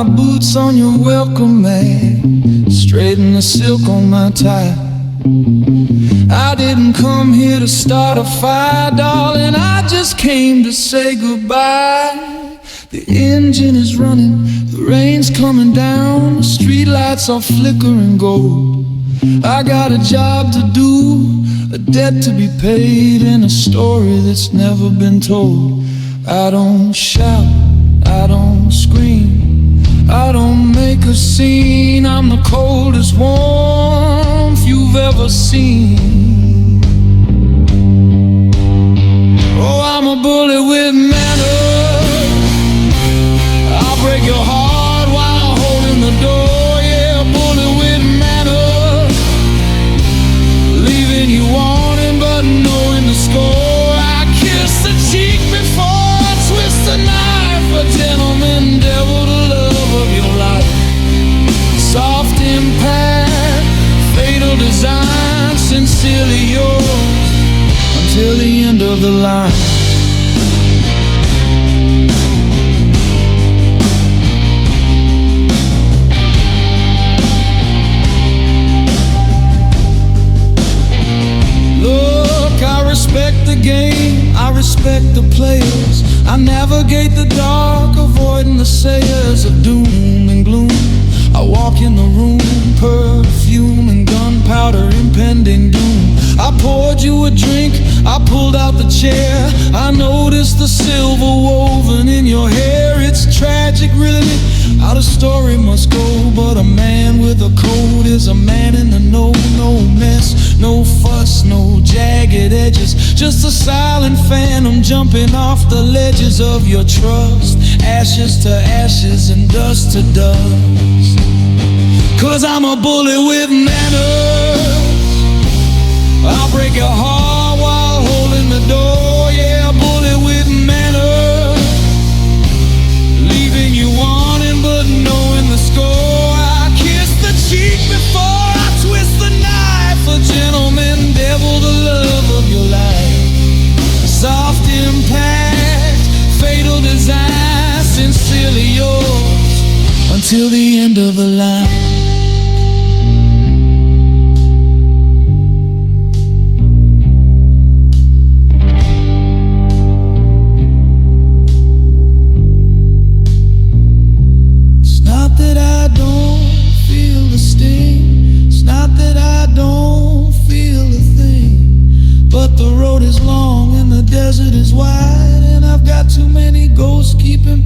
my boots on your welcome mat, straighten the silk on my tie. I didn't come here to start a fire, darling, I just came to say goodbye. The engine is running, the rain's coming down, the streetlights are flickering gold. I got a job to do, a debt to be paid, and a story that's never been told. I don't shout, I don't scream, I don't make a scene. I'm the coldest warmth you've ever seen. Oh, I'm a bullet with manners, I'll break your heart while holding the door. Yeah, a bullet with manners, leaving you wanting but knowing the score. I kiss the cheek before I twist the knife, a gentleman devil, the love of your life. Soft impact, fatal design, sincerely yours until the end of the line. I respect the game, I respect the players. I navigate the dark, avoiding the sayers of doom and gloom. I walk in the room, perfume and gunpowder, impending doom. I poured you a drink, I pulled out the chair. I noticed the silver woven in your hair. It's tragic, really, how the story must go. But a man with a code is a man in the know. No mess, no fuss, no jagged edges, just a silent phantom jumping off the ledges of your trust. Ashes to ashes and dust to dust. 'Cause I'm a bullet with manners, I'll break your heart while holding the door. Yeah, a bullet with manners, leaving you wanting but knowing the score. I kiss the cheek before I twist the knife, a gentleman devil, the love of your life. Soft impact, fatal design, sincerely yours until the end of the line.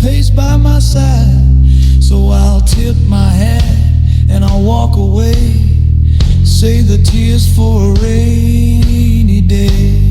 Pace by my side, so I'll tip my hat and I'll walk away. Save the tears for a rainy day.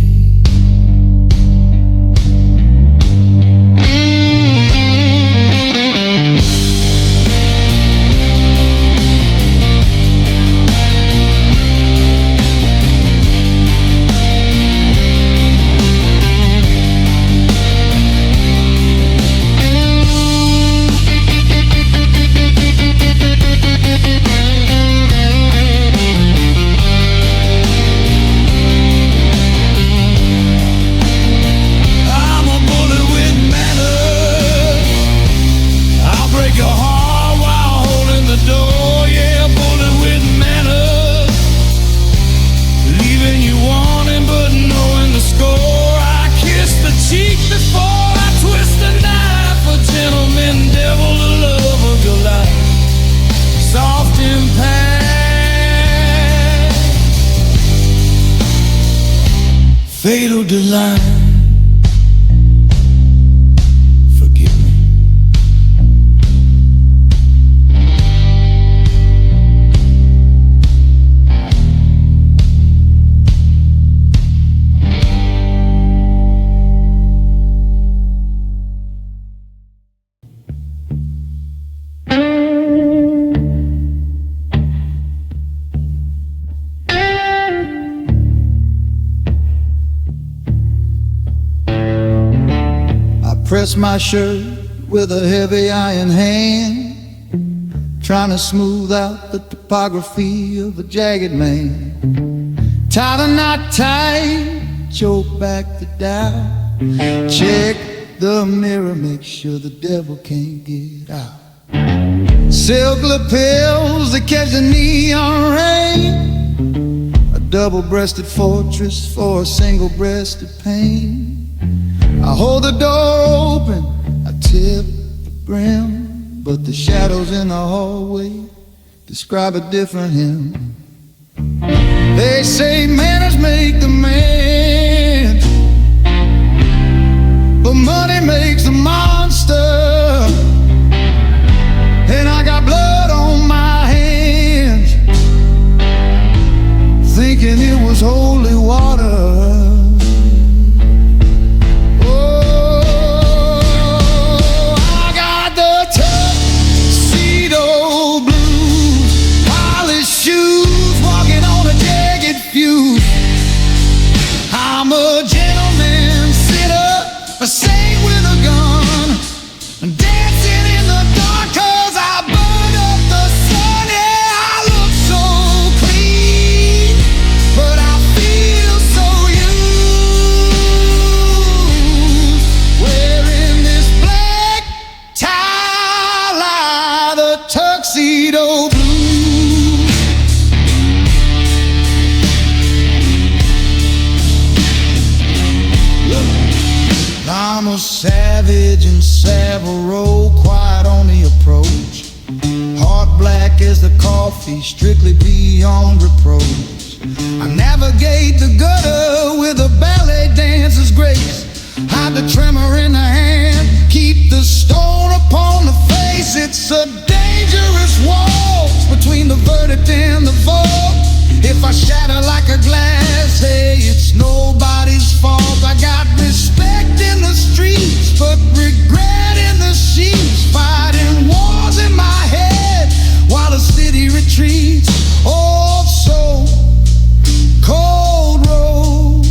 Fatal design. Forgive me. Press my shirt with a heavy iron hand, trying to smooth out the topography of a jagged man. Tie the knot tight, choke back the doubt, check the mirror, make sure the devil can't get out. silk lapels that catch the neon rain, a double-breasted fortress for a single-breasted pain. I hold the door open, I tip the brim, but the shadows in the hallway describe a different hymn. They say manners make the man, but money makes the monster. And I got blood on my hands, thinking it was holy water. I'm a gentleman, sitter, a saint with a gun, dancing in the dark 'cause I burned up the sun. Yeah, I look so clean, but I feel so used, wearing this black tie like the tuxedo blues. I'm a savage in Savile Row, quiet on the approach, heart black as the coffee, strictly beyond reproach. I navigate the gutter with a ballet dancer's grace, hide the tremor in the hand, keep the stone upon the face. It's a dangerous waltz between the verdict and the vault. If I shatter like a glass, hey, it's nobody's fault. I got respect in the streets, but regret in the sheets, fighting wars in my head while the city retreats. Oh, so cold road,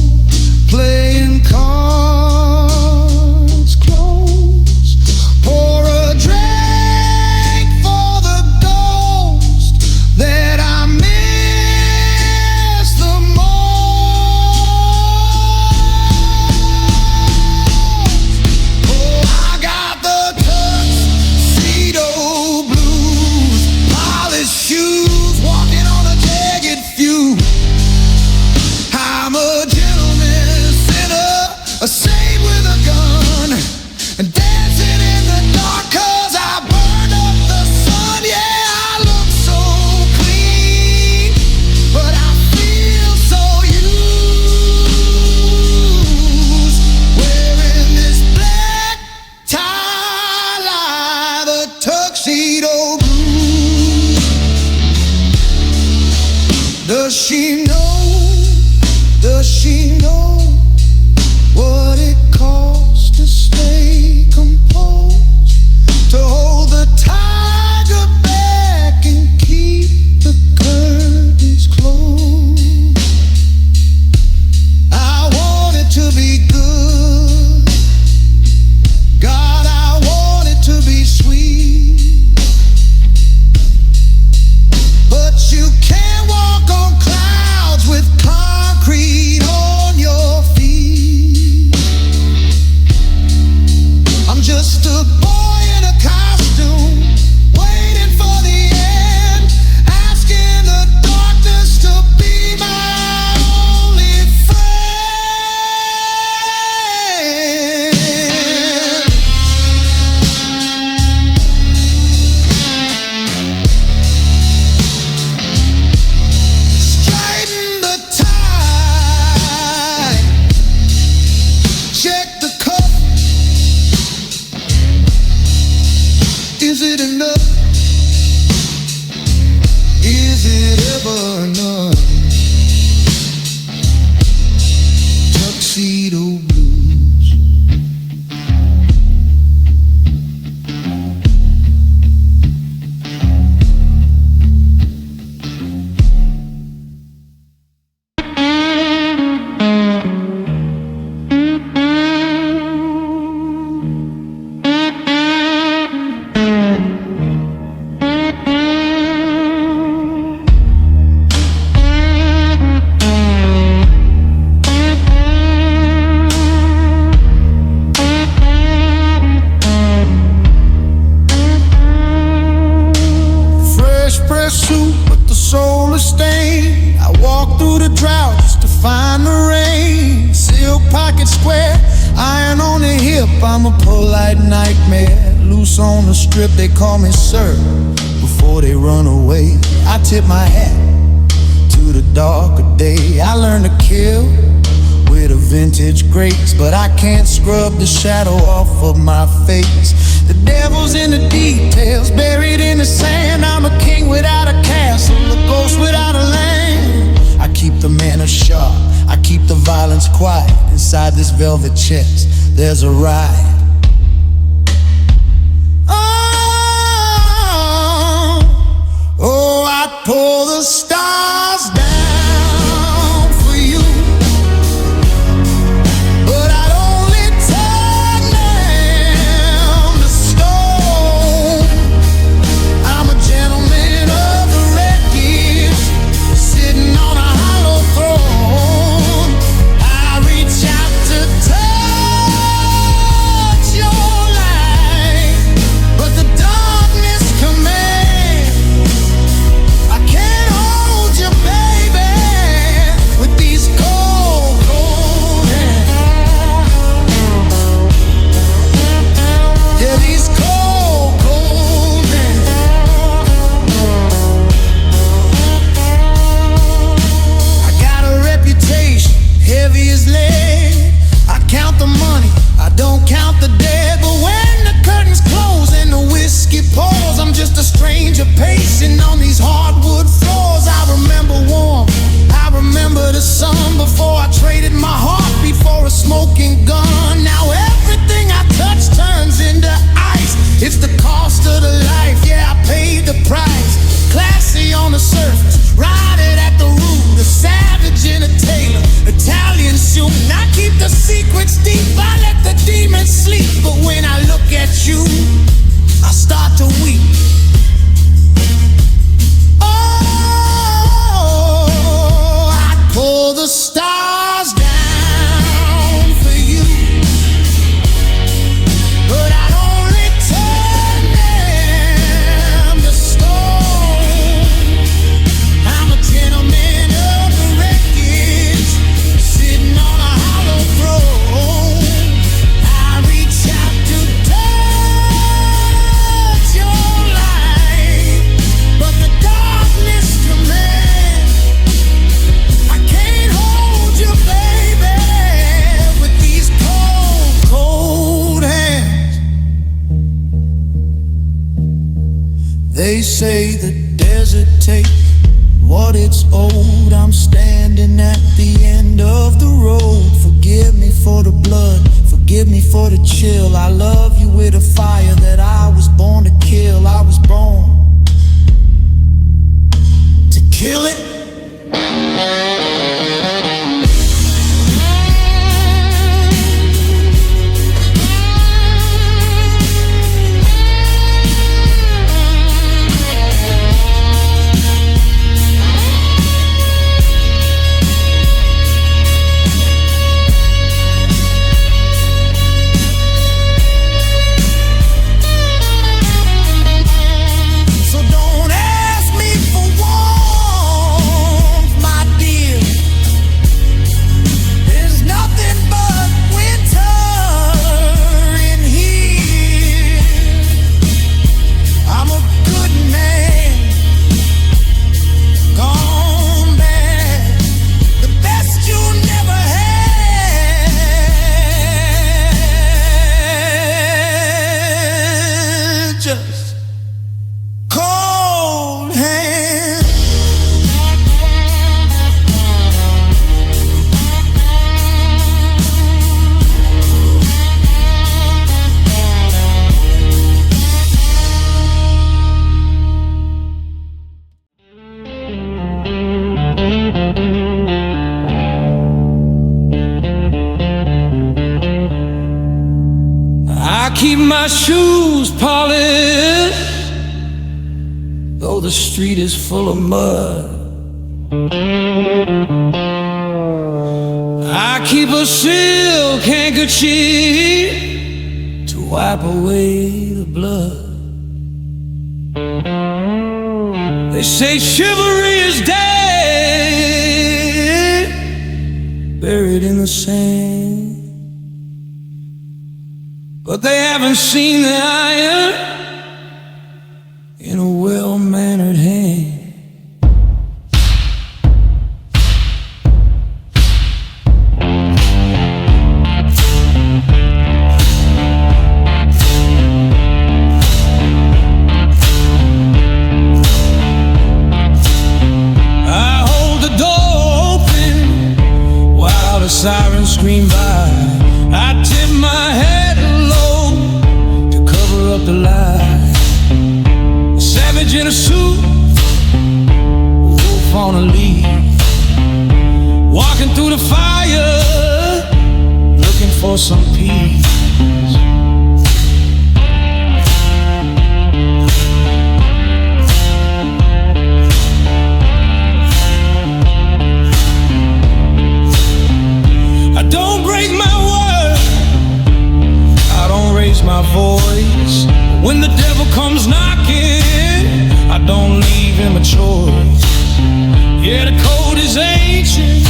playing cards close, pour a drink for the ghost that I miss the most. Oh, I got the tuxedo blues, polished shoes, walking on a jagged fuse. I'm a gentleman, sinner, a saint with a gun, and dancing in the dark 'cause I burned up the sun. Yeah, I look so clean, but I feel so used, wearing this black tie like the tuxedo blues. Does she know? Does she know what it costs to stay composed, to hold the tiger back and keep the curtains closed? I want it to be good, God, I want it to be sweet, but you can't walk on clouds with concrete on your suit, but the soul is stained. I walk through the drought just to find the rain. Silk pocket square, iron on the hip. I'm a polite nightmare, loose on the strip. They call me sir before they run away. I tip my hat to the darker day. I learned to kill with a vintage grace, but I can't scrub the shadow off of my face. The devil's in the details, buried in the sand. I'm a king without a castle, a ghost without a land. I keep the mana sharp, I keep the violence quiet. Inside this velvet chest, there's a ride. Oh, I'd pull the stars down for you, but I'd only turn them to stone. I'm a gentleman of the wreckage, sitting on a hollow throne. I reach out to touch your light, but the darkness commands. I can't hold you, baby, with these cold, cold hands. Yeah, these cold, cold hands. I got a reputation, heavy as lead. I count the money, I don't count the dead. But when the curtains close and the whiskey pours, I'm just a stranger pacing on these hardwood floors. I remember warm, I remember the sun before I traded my heartbeat for a smoking gun. Now everything I touch turns into ice. It's the cost of the life, yeah, I paid the price. Classy on the surface, rotted at the root. A savage and a tailor, Italian shooting. I keep the secrets deep, I let the demons sleep. But when I look at you, I start to weep. Oh, I'd pull the stars down for you, but I'd only turn them to stone. I'm a gentleman of the wreckage, sitting on a hollow throne. I reach out to touch your light, but the darkness commands. I can't hold you, baby, with these cold, cold hands. They say the desert takes what it's owed. I'm standing at the end of the road. Forgive me for the blood, forgive me for the chill. I love you with a fire that I was born to kill. I was born to kill it. So don't ask me for warmth, my dear. There's nothing but winter in here. I'm a good man, gone bad, the best you never had. Just cold hands. I keep my shoes polished, though the street is full of mud. I keep a silk handkerchief to wipe away the blood. They say chivalry is dead, buried in the sand, but they haven't seen the iron in a well-mannered hand. Sirens scream by, I tip my head low to cover up the light. A savage in a suit, a wolf on a lead, walking through the fire, looking for some peace. My voice, when the devil comes knocking, I don't leave him a choice. Yeah, the code is ancient,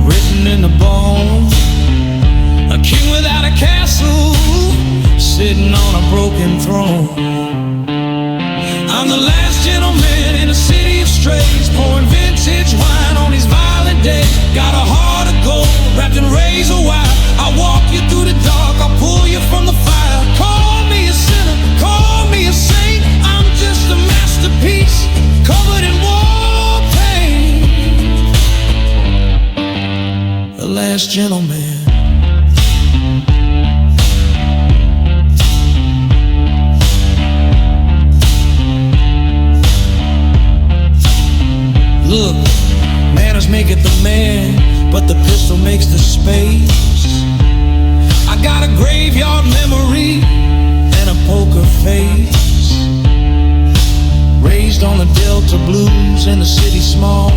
written in the bone. A king without a castle, sitting on a broken throne. I'm the last gentleman in a city of strays, pouring vintage wine on these violent days. Got a heart of gold, wrapped in razor wire. I'll walk you through the dark, I'll pull you from the fire. Call me a sinner, call me a saint. I'm just a masterpiece, covered in war paint. The last gentleman. Look, manners make it the man, but the pistol makes the space. I got a graveyard memory and a poker face. Raised on the Delta blues in the city small,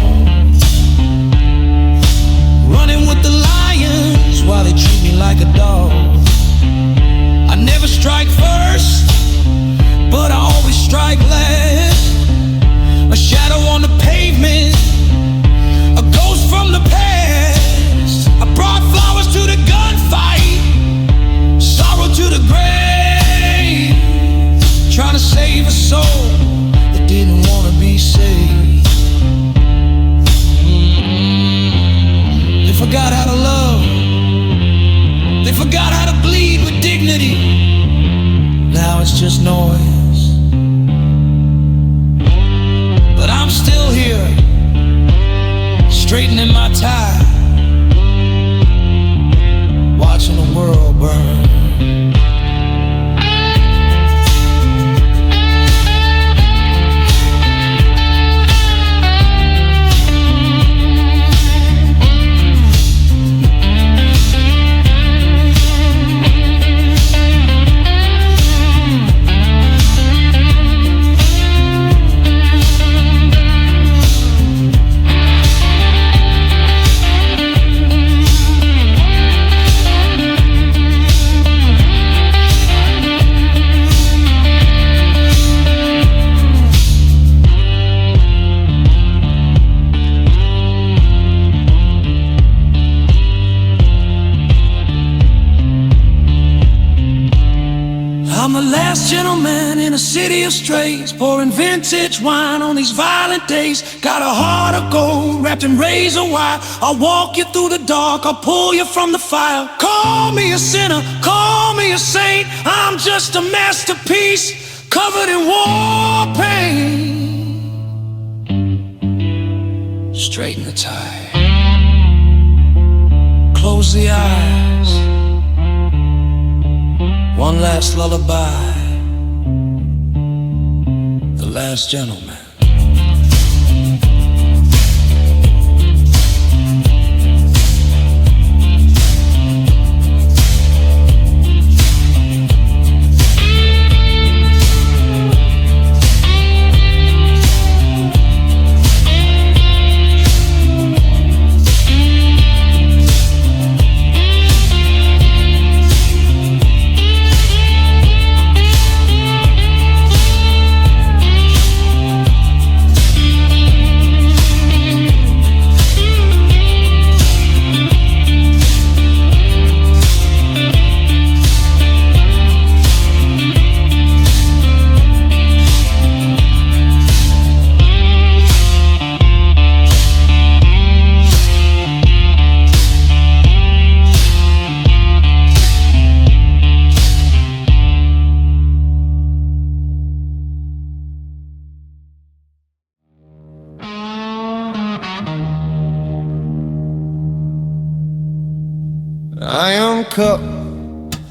running with the lions while they treat me like a dog. I never strike first, but I always strike last. A shadow on the pavement, a ghost from the past. I brought flowers to the gunfight, sorrow to the grave, trying to save a soul that didn't want to be saved. They forgot how to love, they forgot how to bleed with dignity. Now it's just noise. But I'm still here, straightening my tie, watching the world burn. I'm the last gentleman in a city of strays, pouring vintage wine on these violent days. Got a heart of gold wrapped in razor wire. I'll walk you through the dark, I'll pull you from the fire. Call me a sinner, call me a saint. I'm just a masterpiece, covered in war paint. Straighten the tie, close the eyes, one last lullaby, the last gentleman. iron cup,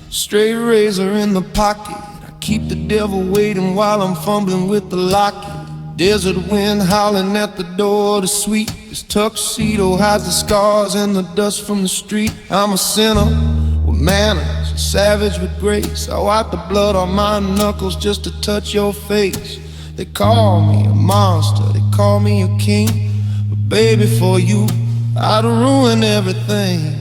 straight razor in the pocket. I keep the devil waiting while I'm fumbling with the locket. Desert wind howling at the door to sweet. This tuxedo hides the scars and the dust from the street. I'm a sinner with manners, a savage with grace. I wipe the blood on my knuckles just to touch your face. They call me a monster, they call me a king, but baby, for you, I'd ruin everything.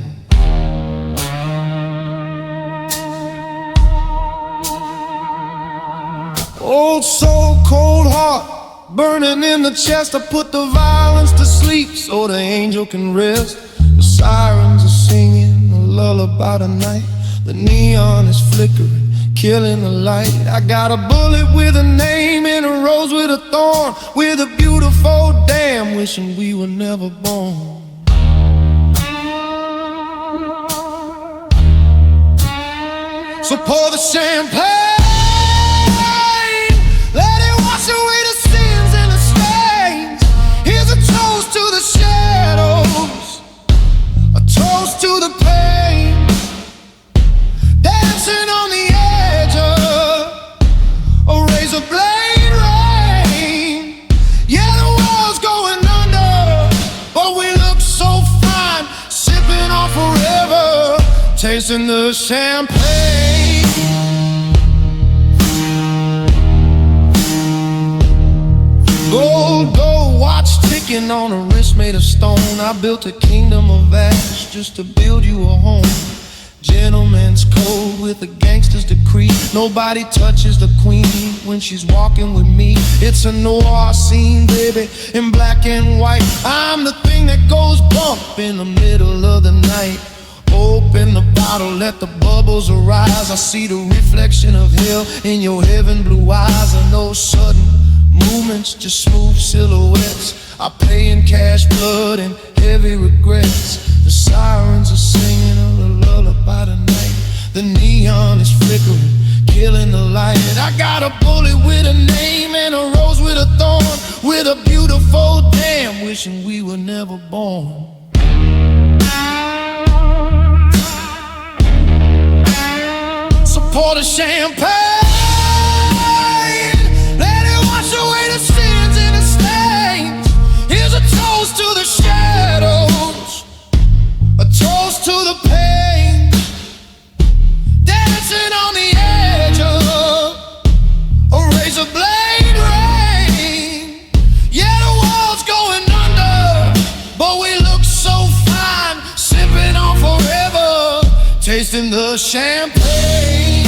Old soul, cold heart, burning in the chest. I put the violence to sleep so the angel can rest. The sirens are singing a lullaby tonight. The neon is flickering, killing the light. I got a bullet with a name and a rose with a thorn, with a beautiful dam, wishing we were never born. So pour the champagne, shadows, a toast to the pain, dancing on the edge of a razor blade rain. Yeah, the world's going under, but we look so fine, sipping on forever, tasting the champagne. Gold, gold watch ticking on a wrist made of stone. I built a kingdom of ash just to build you a home. Gentleman's code with a gangster's decree. Nobody touches the queen when she's walking with me. It's a noir scene, baby, in black and white. I'm the thing that goes bump in the middle of the night. Open the bottle, let the bubbles arise. I see the reflection of hell in your heaven blue eyes. I know sudden movements, just smooth silhouettes. I pay in cash, blood, and heavy regrets. The sirens are singing a lullaby tonight. The neon is flickering, killing the light. I got a bullet with a name and a rose with a thorn, with a beautiful dam, wishing we were never born. So pour the champagne, to the shadows, a toast to the pain, dancing on the edge of a razor blade rain. Yeah, the world's going under, but we look so fine, sipping on forever, tasting the champagne.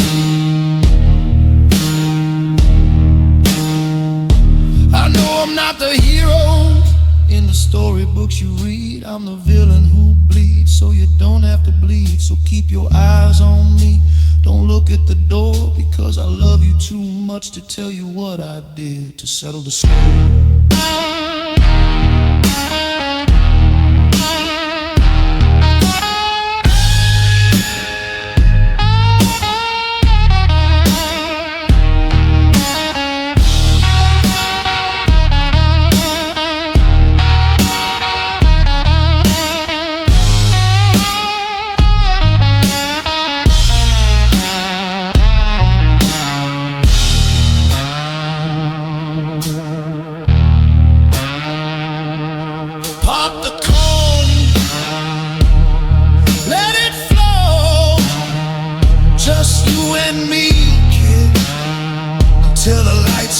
I know I'm not the hero in the storybooks you read. I'm the villain who bleeds, so you don't have to bleed. So keep your eyes on me, don't look at the door, because I love you too much to tell you what I did to settle the score.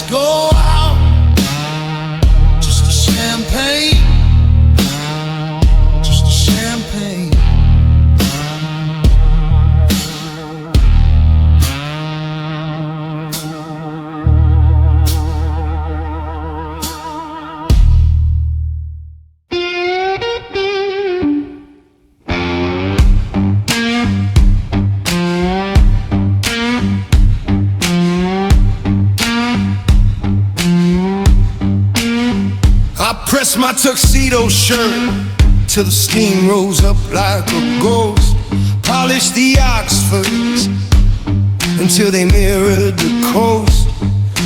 Go out, just a champagne, just a champagne. Press my tuxedo shirt till the steam rose up like a ghost. Polish the Oxfords until they mirrored the coast.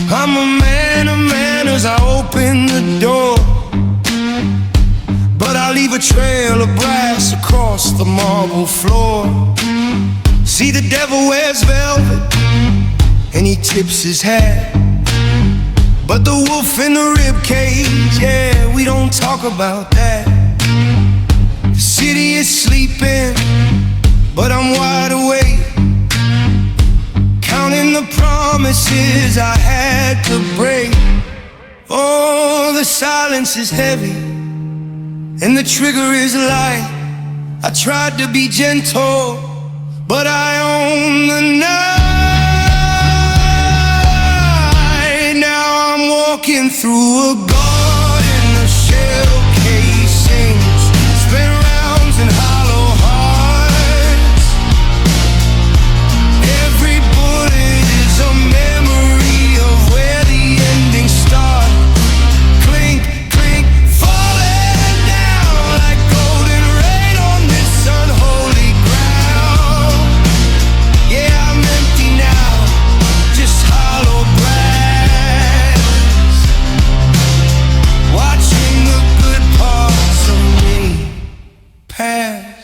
I'm a man of manners, I open the door, but I I leave a trail of brass across the marble floor. See, the devil wears velvet and he tips his hat, but the wolf in the rib cage, yeah, we don't talk about that. The city is sleeping, but I'm wide awake, counting the promises I had to break. Oh, the silence is heavy and the trigger is light. I tried to be gentle, but I own the night. Now I'm walking through a garden of shell casings, spin rounds in hollow hearts. Every bullet is a memory of where the ending starts. Clink, clink, falling down like golden rain on this unholy ground. Yeah, I'm empty now, just hollow brass, watching the good parts of me pass.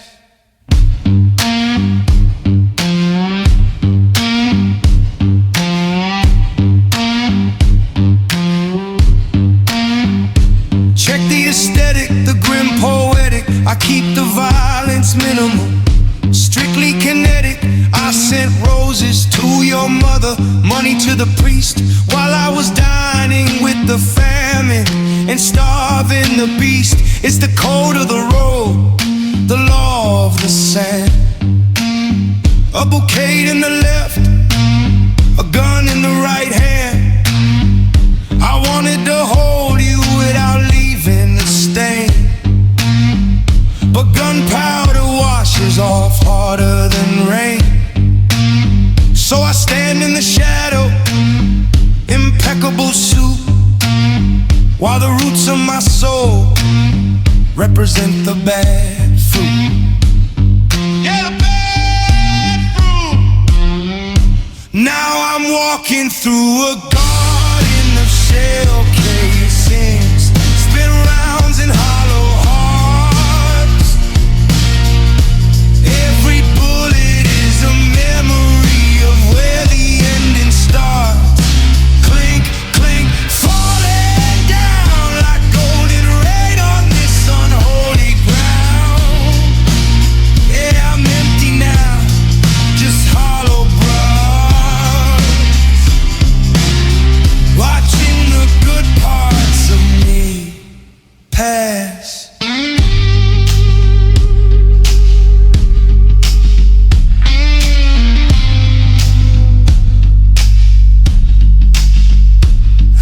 Check the aesthetic, the grim poetic. I keep the violence minimal, strictly kinetic. I sent roses to your mother, money to the priest, while I was dining with the famine and starving the beast. It's the code of the road, the law of the sand. A bouquet in the left, a gun in the right hand. I wanted to hold you without leaving the stain, but gunpowder washes off harder than rain. So I stand in the shadow, impeccable suit, while the roots of my soul represent the bad fruit. Yeah, the bad fruit. Now I'm walking through a garden of shell casings, spin rounds in hollow hearts. Every bullet is a memory of where the ending starts. Clink, clink, falling down like golden rain on this unholy ground. Yeah, I'm empty now, just hollow bronze, watching the good parts of me pass.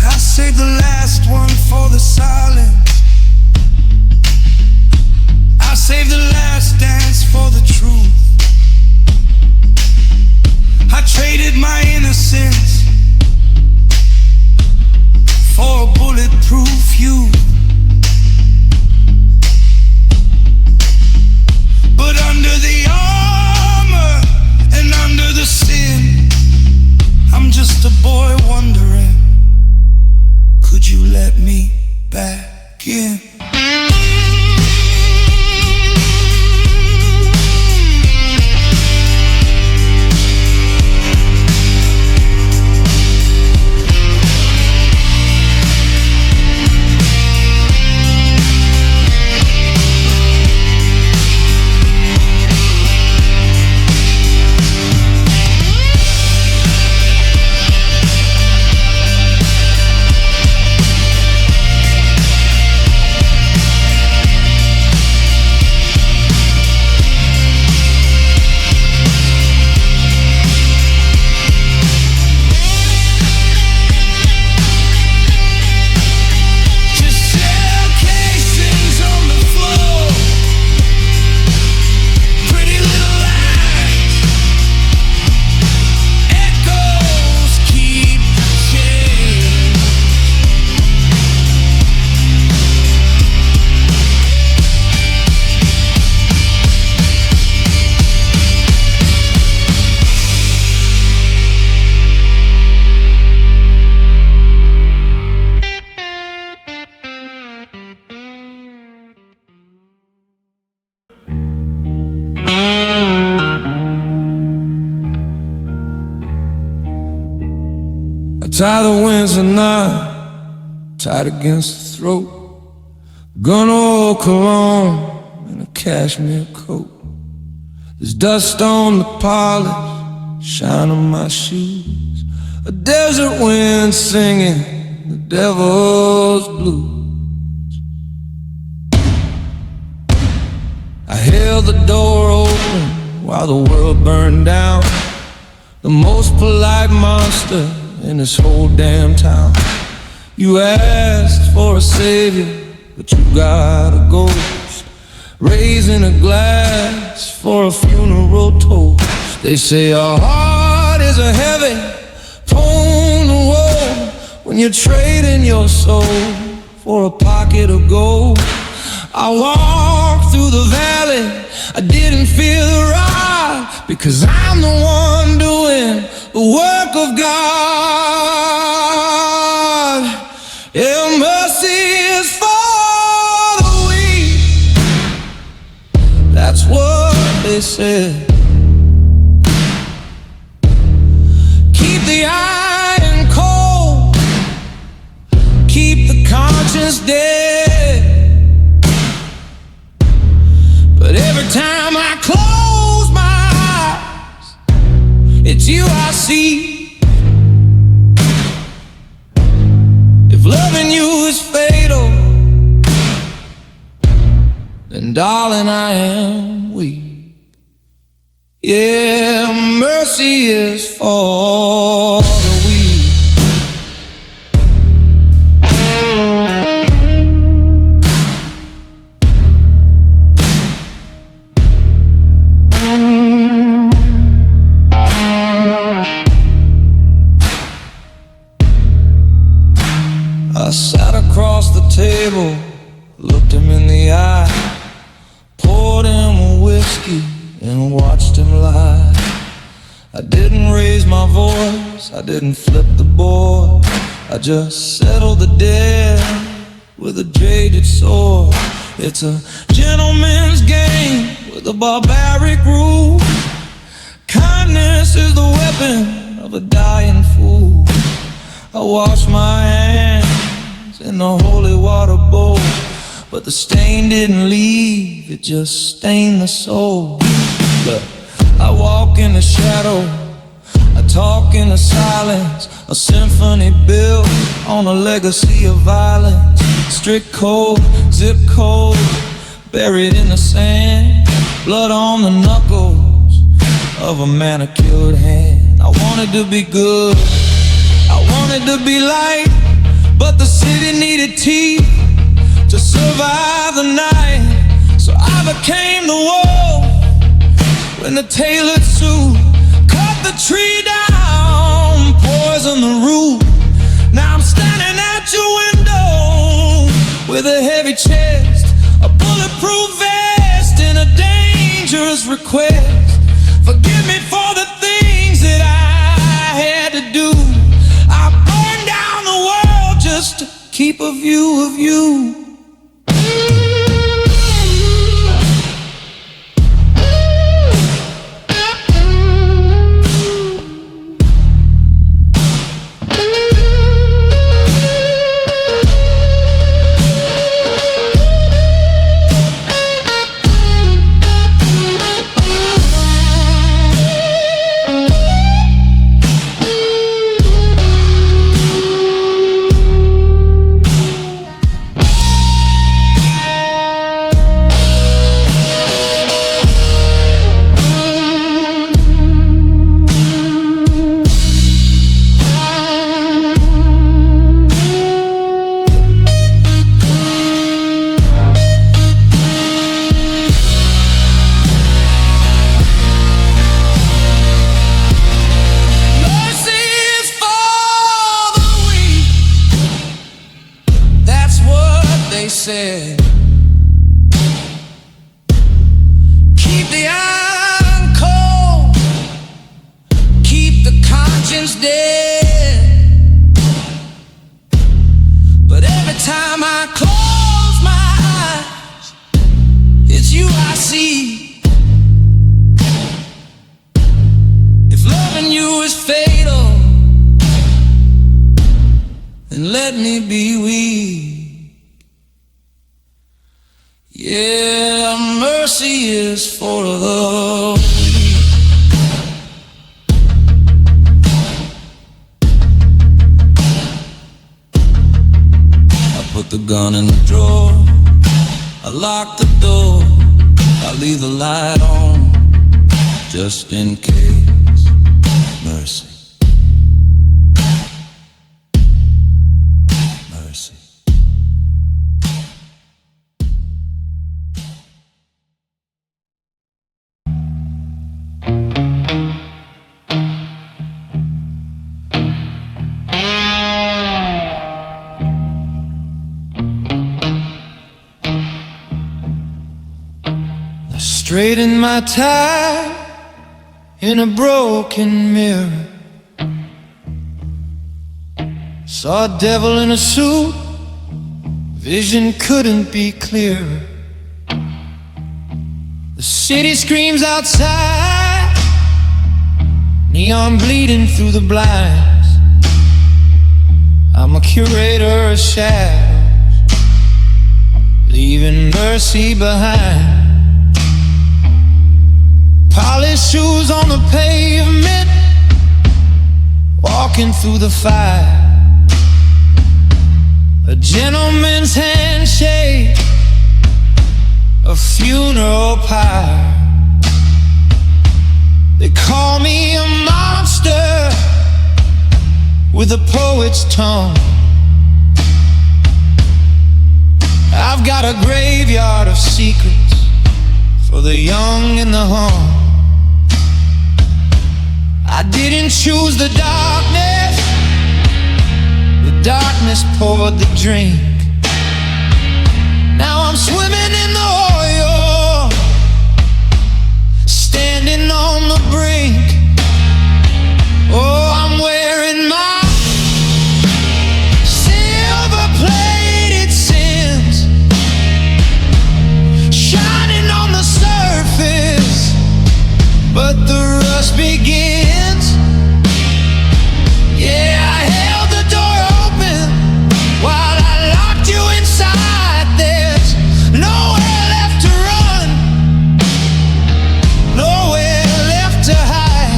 I saved the last one for the silence. I saved the last dance for the truth. I traded my innocence for a bulletproof you. But under the armor and under the sin, I'm just a boy wondering, could you let me back? tie the winds of night tight against the throat. Gun oil, cologne, and a cashmere coat. There's dust on the polish, shine on my shoes. A desert wind singing the devil's blues. I held the door open while the world burned down. The most polite monster in this whole damn town. You asked for a savior, but you got a ghost. Raising a glass for a funeral toast. They say a heart is a heavy stone to roll when you're trading your soul for a pocket of gold. I walked through the valley, I didn't feel the ride, because I'm the one doing the work of God. Yeah, mercy is for the weak, that's what they said. Keep the iron cold, keep the conscience dead. But every time I close my eyes, it's you I see. If loving you is fatal, then darling I am weak. Yeah, mercy is for the weak. I sat across the table, looked him in the eye, poured him a whiskey and watched him lie. I didn't raise my voice, I didn't flip the board, I just settled the debt with a jaded sword. It's a gentleman's game with a barbaric rule. Kindness is the weapon of a dying fool. I wash my hands in the holy water bowl, but the stain didn't leave, it just stained the soul. Look, I walk in the shadow, I talk in the silence, a symphony built on a legacy of violence. Strict code, zip code, buried in the sand, blood on the knuckles of a manicured hand. I wanted to be good, I wanted to be light, but the city needed teeth to survive the night. So I became the wolf when the tailored suit cut the tree down, poison the root. Now I'm standing at your window with a heavy chest, a bulletproof vest, and a dangerous request. Forgive me for the things that I had to do. I burned down the world just to keep a view of you. Said, keep the iron cold, keep the conscience dead. But every time I close my eyes, it's you I see. If loving you is fatal, be weak. Yeah, mercy is for the weak. I put the gun in the drawer, I lock the door, I leave the light on, just in case. Mercy. Mercy. I straighten my tie in a broken mirror. Saw a devil in a suit, vision couldn't be clearer. The city screams outside, neon bleeding through the blinds. I'm a curator of shadows, leaving mercy behind. Polished shoes on the pavement, walking through the fire. A gentleman's handshake, a funeral pyre. They call me a monster with a poet's tongue. I've got a graveyard of secrets for the young and the hung. I didn't choose the darkness, the darkness poured the drink. Now I'm swimming in the oil, standing on the brink. Oh, I'm wearing my silver-plated sins, shining on the surface, but the rust begins. Yeah, I held the door open while I locked you inside. There's nowhere left to run, nowhere left to hide.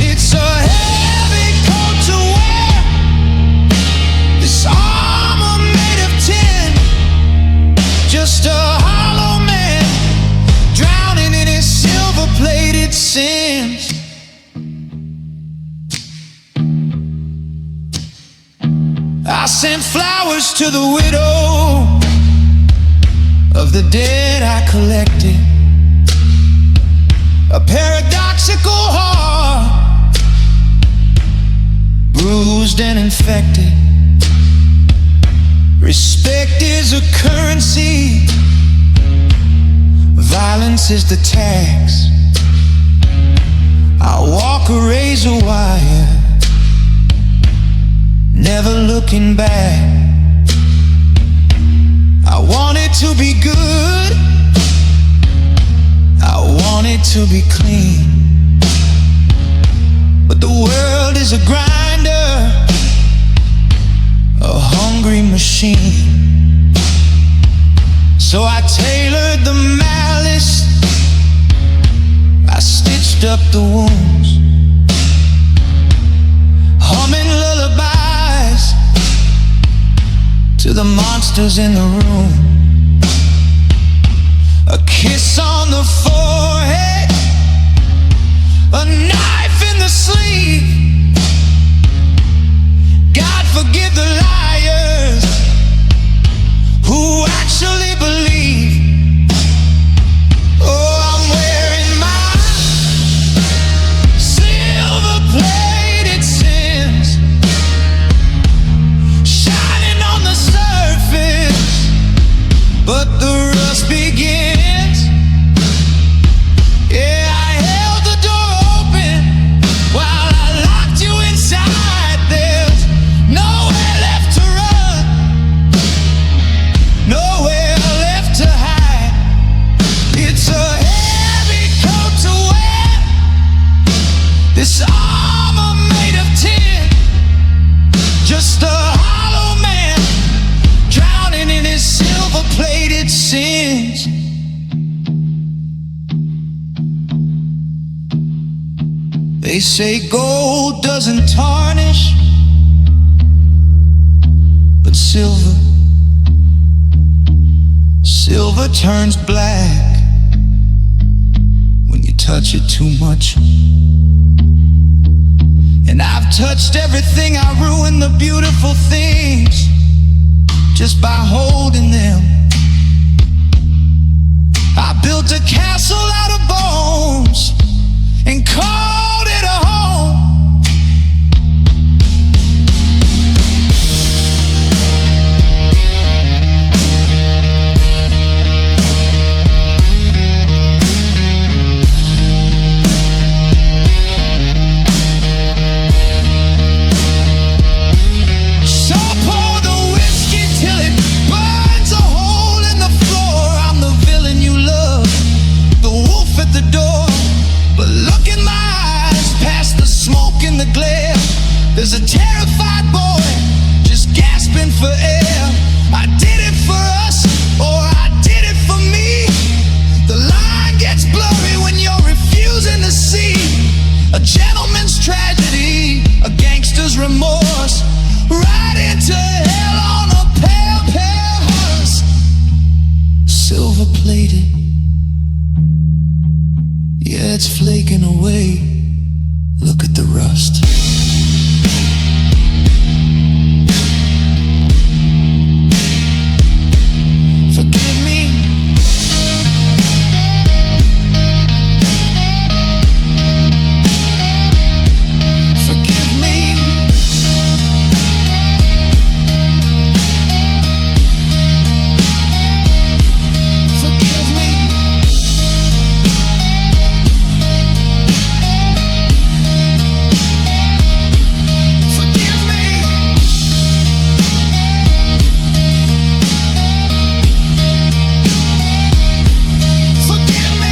It's a heavy coat to wear, this armor made of tin. Just a hollow man drowning in his silver-plated sins. I sent flowers to the widow of the dead I collected. A paradoxical heart, bruised and infected. Respect is a currency, violence is the tax. I walk a razor wire, never looking back. I want it to be good, I want it to be clean, but the world is a grinder, a hungry machine. So I tailored the malice, I stitched up the wounds, humming lullabies to the monsters in the room. A kiss on the forehead, a knife in the sleeve. God forgive the liars who actually believe. Oh, I'm wearing my silver-plated sins, shining on the surface, but the rust begins. Yeah, I held the door open while I locked you inside. There's nowhere left to run, nowhere left to hide. It's a heavy coat to wear, this armor made of tin. Just a hollow man They say gold doesn't tarnish, but silver turns black when you touch it too much. And I've touched everything, I ruined the beautiful things just by holding them. I built a castle out of bones and called it a home. So pour the whiskey till it burns a hole in the floor. I'm the villain you love, the wolf at the door. But look in my eyes, past the smoke and the glare. There's a terrified boy just gasping for air. I did it for us, or I did it for me. The line gets blurry when you're refusing to see a gentleman's tragedy, a gangster's remorse, right into hell on a pale horse. Silver plated, yeah, it's flaking away. Look at the rust. Forgive me. Forgive me. Forgive me. Forgive me. Forgive me.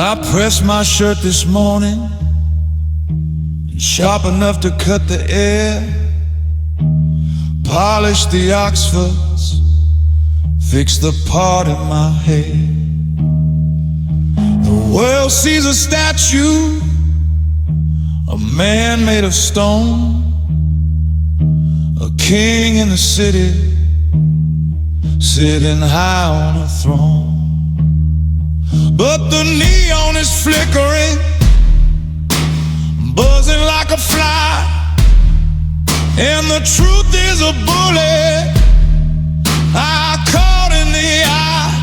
I pressed my shirt this morning, sharp enough to cut the air. Polished the Oxfords, fixed the part in my head. The world sees a statue, a man made of stone, a king in the city, sitting high on a throne. But the neon is flickering, buzzing like a fly, and the truth is a bullet I caught in the eye.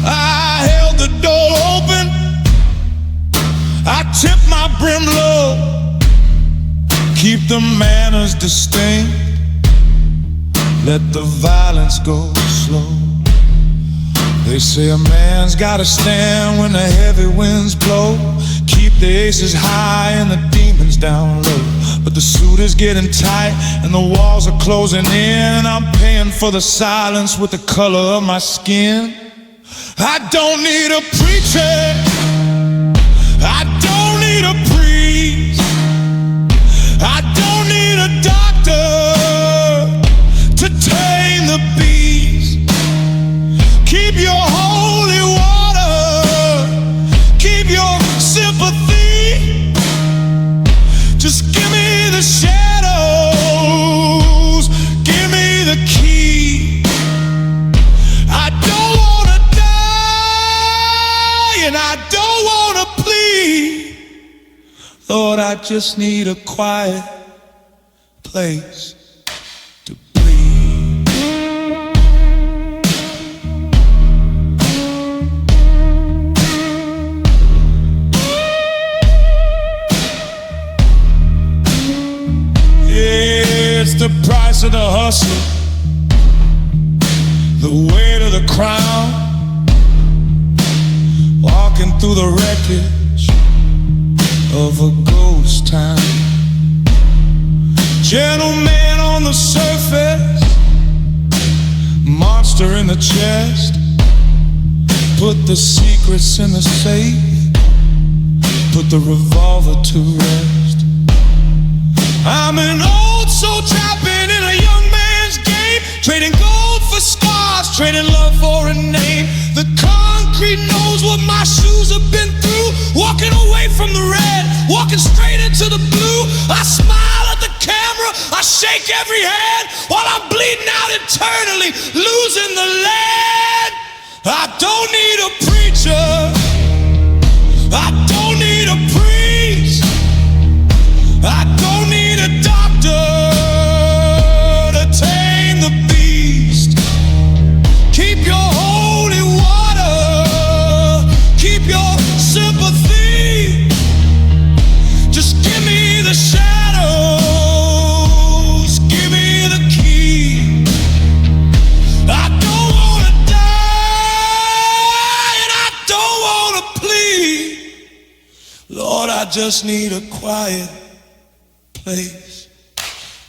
I held the door open, I tipped my brim low, keep the manners distinct, let the violence go slow. They say a man's gotta stand when the heavy winds blow, keep the aces high and the demons down low. But the suit is getting tight and the walls are closing in. I'm paying for the silence with the color of my skin. I don't need a preacher, I don't need a priest, I don't need a doctor to tame the beast. Keep your holy water, keep your sympathy. Just give me the shadows, give me the key. I don't wanna die and I don't wanna plead. Lord, I just need a quiet place to breathe. It's the price of the hustle, the weight of the crown, walking through the wreckage of a ghost town. Gentleman on the surface, monster in the chest. Put the secrets in the safe, put the revolver to rest. I'm an old soul trapping in a young man's game, trading gold for scars, trading love for a name. The concrete knows what my shoes have been through, walking away from the red, walking straight into the blue. I smile at the camera, I shake every hand, while I'm bleeding out eternally, losing the land. I don't need a preacher, I don't need a priest, I don't need a doctor to tame the beast. Keep your holy water, keep your sympathy. Just give me the shadows, give me the key. I don't wanna die and I don't wanna plead. Lord, I just need a quiet place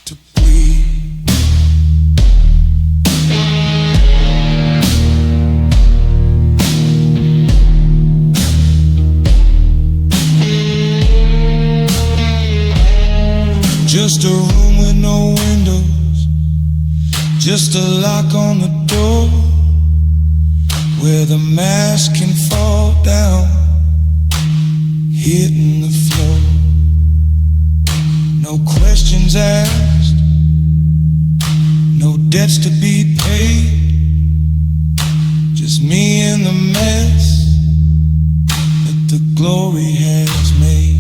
to breathe. Just a room with no windows, just a lock on the door, where the mask can fall down, hitting the floor. No questions asked, no debts to be paid, just me and the mess that the glory has made.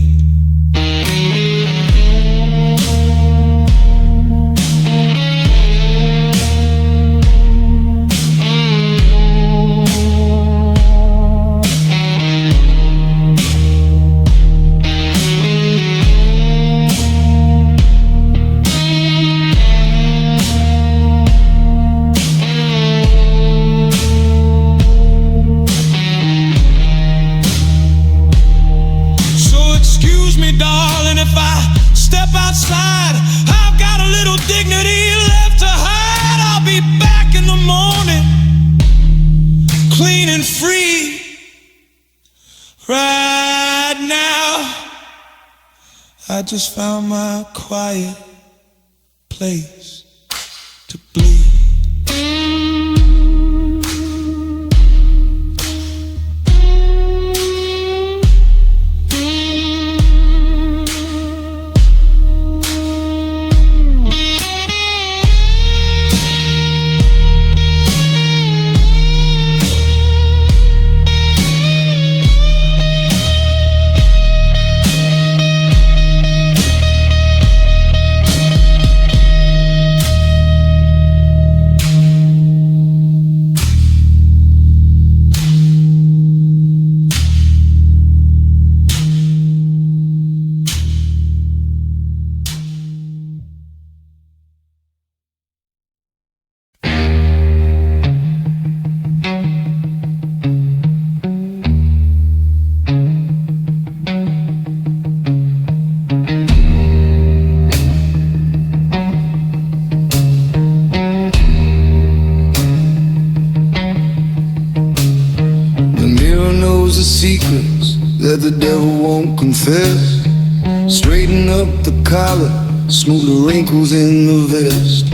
Outside, I've got a little dignity left to hide. I'll be back in the morning, clean and free. Right now, I just found my quiet place to bleed. Secrets that the devil won't confess. Straighten up the collar, smooth the wrinkles in the vest.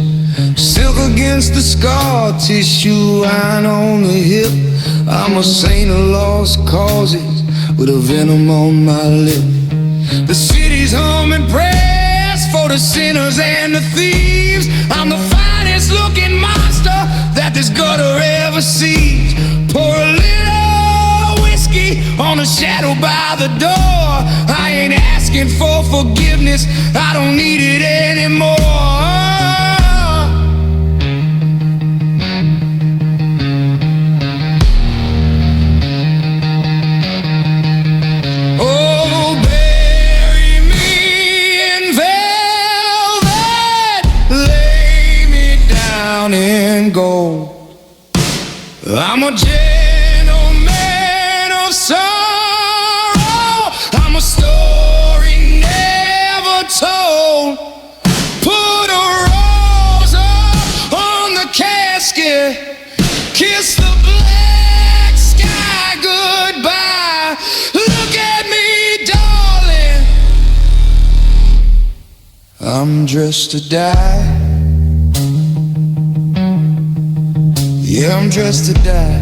Silk against the scar tissue, iron on the hip. I'm a saint of lost causes with a venom on my lip. The city's humming prayers for the sinners and the thieves. I'm the finest looking monster that this gutter ever sees. Pour a little on a shadow by the door. I ain't asking for forgiveness, I don't need it anymore. Oh, bury me in velvet, down in gold. I'm a gentleman of sorrow. I'm a story never told. Put a rose up on the casket, kiss the black sky goodbye. Look at me, darling, I'm dressed to die. Yeah, I'm dressed to die.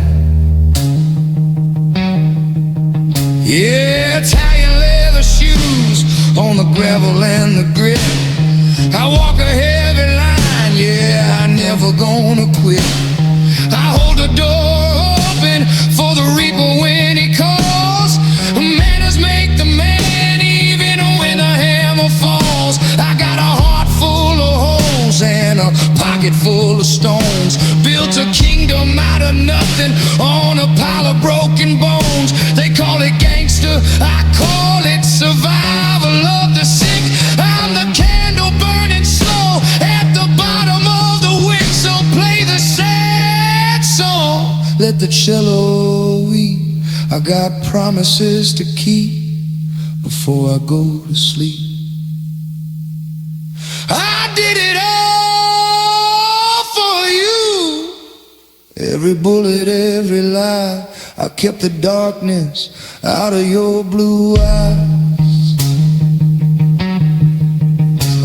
Yeah, Italian leather shoes on the gravel and the grit. I walk a heavy line, yeah, I never gonna quit. I hold the door open for the reaper when he calls. Manners make the man even when the hammer falls. I got a heart full of holes and a pocket full of stones. Built a kingdom out of nothing on a pile of broken bones. They call it gangster, I call it survival of the sick. I'm the candle burning slow at the bottom of the wick. So play the sad song, let the cello weep. I got promises to keep before I go to sleep. I did it all for you. Every bullet, every lie, I kept the darkness out of your blue eyes.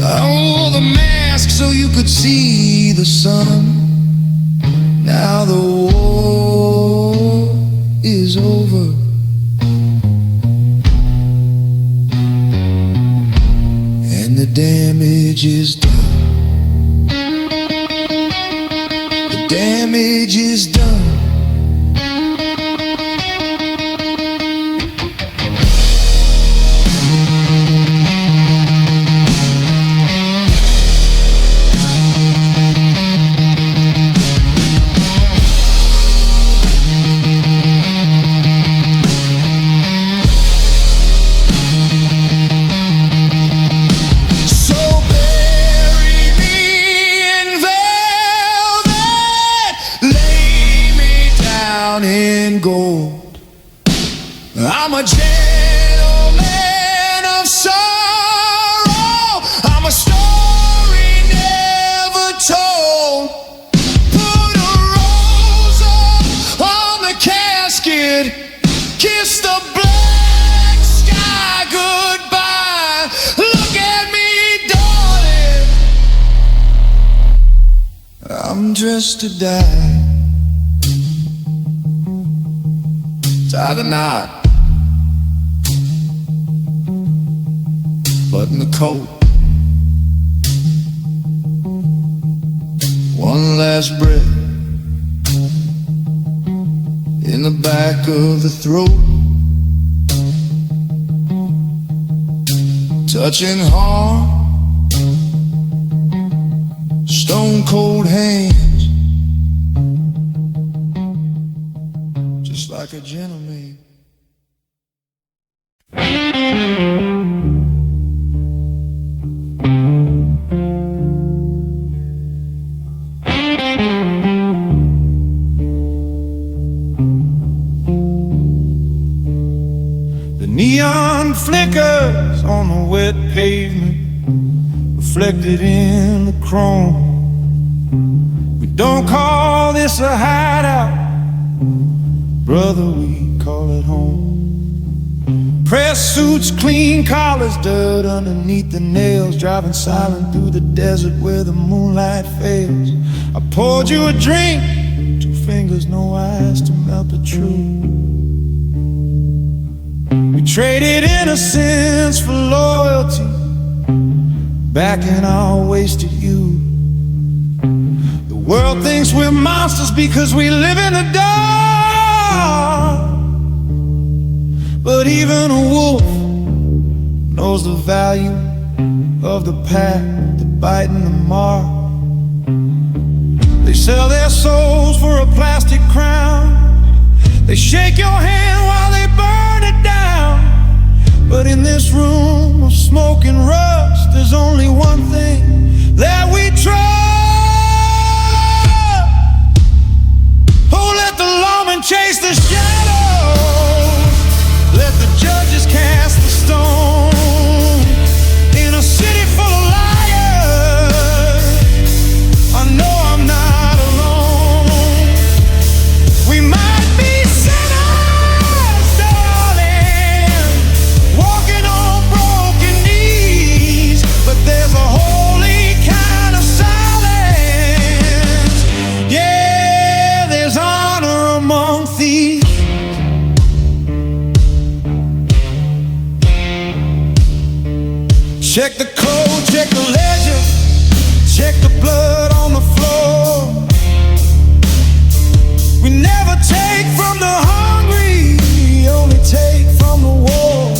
I wore the mask so you could see the sun. Now the war is over, and the damage is done. The damage is done. I'm a gentleman of sorrow. I'm a story never told. Put a rose up on the casket, kiss the black sky goodbye. Look at me, darling, I'm dressed to die. Tie the knot, button the coat. One last breath in the back of the throat. Touching heart, stone cold hands, just like a gentleman. The neon flickers on the wet pavement, reflected in the chrome. We don't call this a hideout, brother, we call it home. Press suits, clean collars, dirt underneath the nails, driving silent through the desert where the moonlight fails. I poured you a drink, 2 fingers, no eyes to melt the truth. We traded innocence for loyalty, backing our wasted youth. The world thinks we're monsters because we live in the dark, but even a wolf knows the value of the pack, the bite and the mark. They sell their souls for a plastic crown. They shake your hand while they burn it down. But in this room of smoke and rust, there's only one thing that we trust. Check the code, check the ledger, check the blood on the floor. We never take from the hungry, we only take from the war.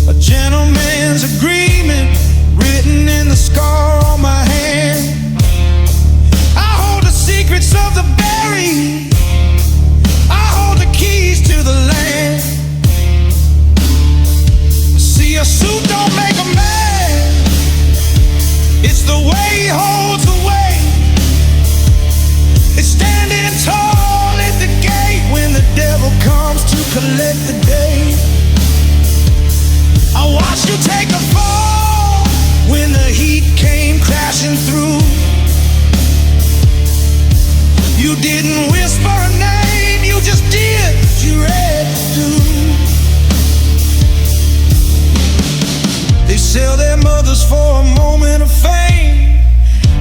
A gentleman's agreement written in the scar on my hand. I hold the secrets of the buried, I hold the keys to the land. See, a suit don't make a man, it's the way he holds the weight. It's standing tall at the gate when the devil comes to collect the day. I watched you take a fall when the heat came crashing through. You didn't whisper a name, you just did what you had to do. They sell their mothers for a moment of fame.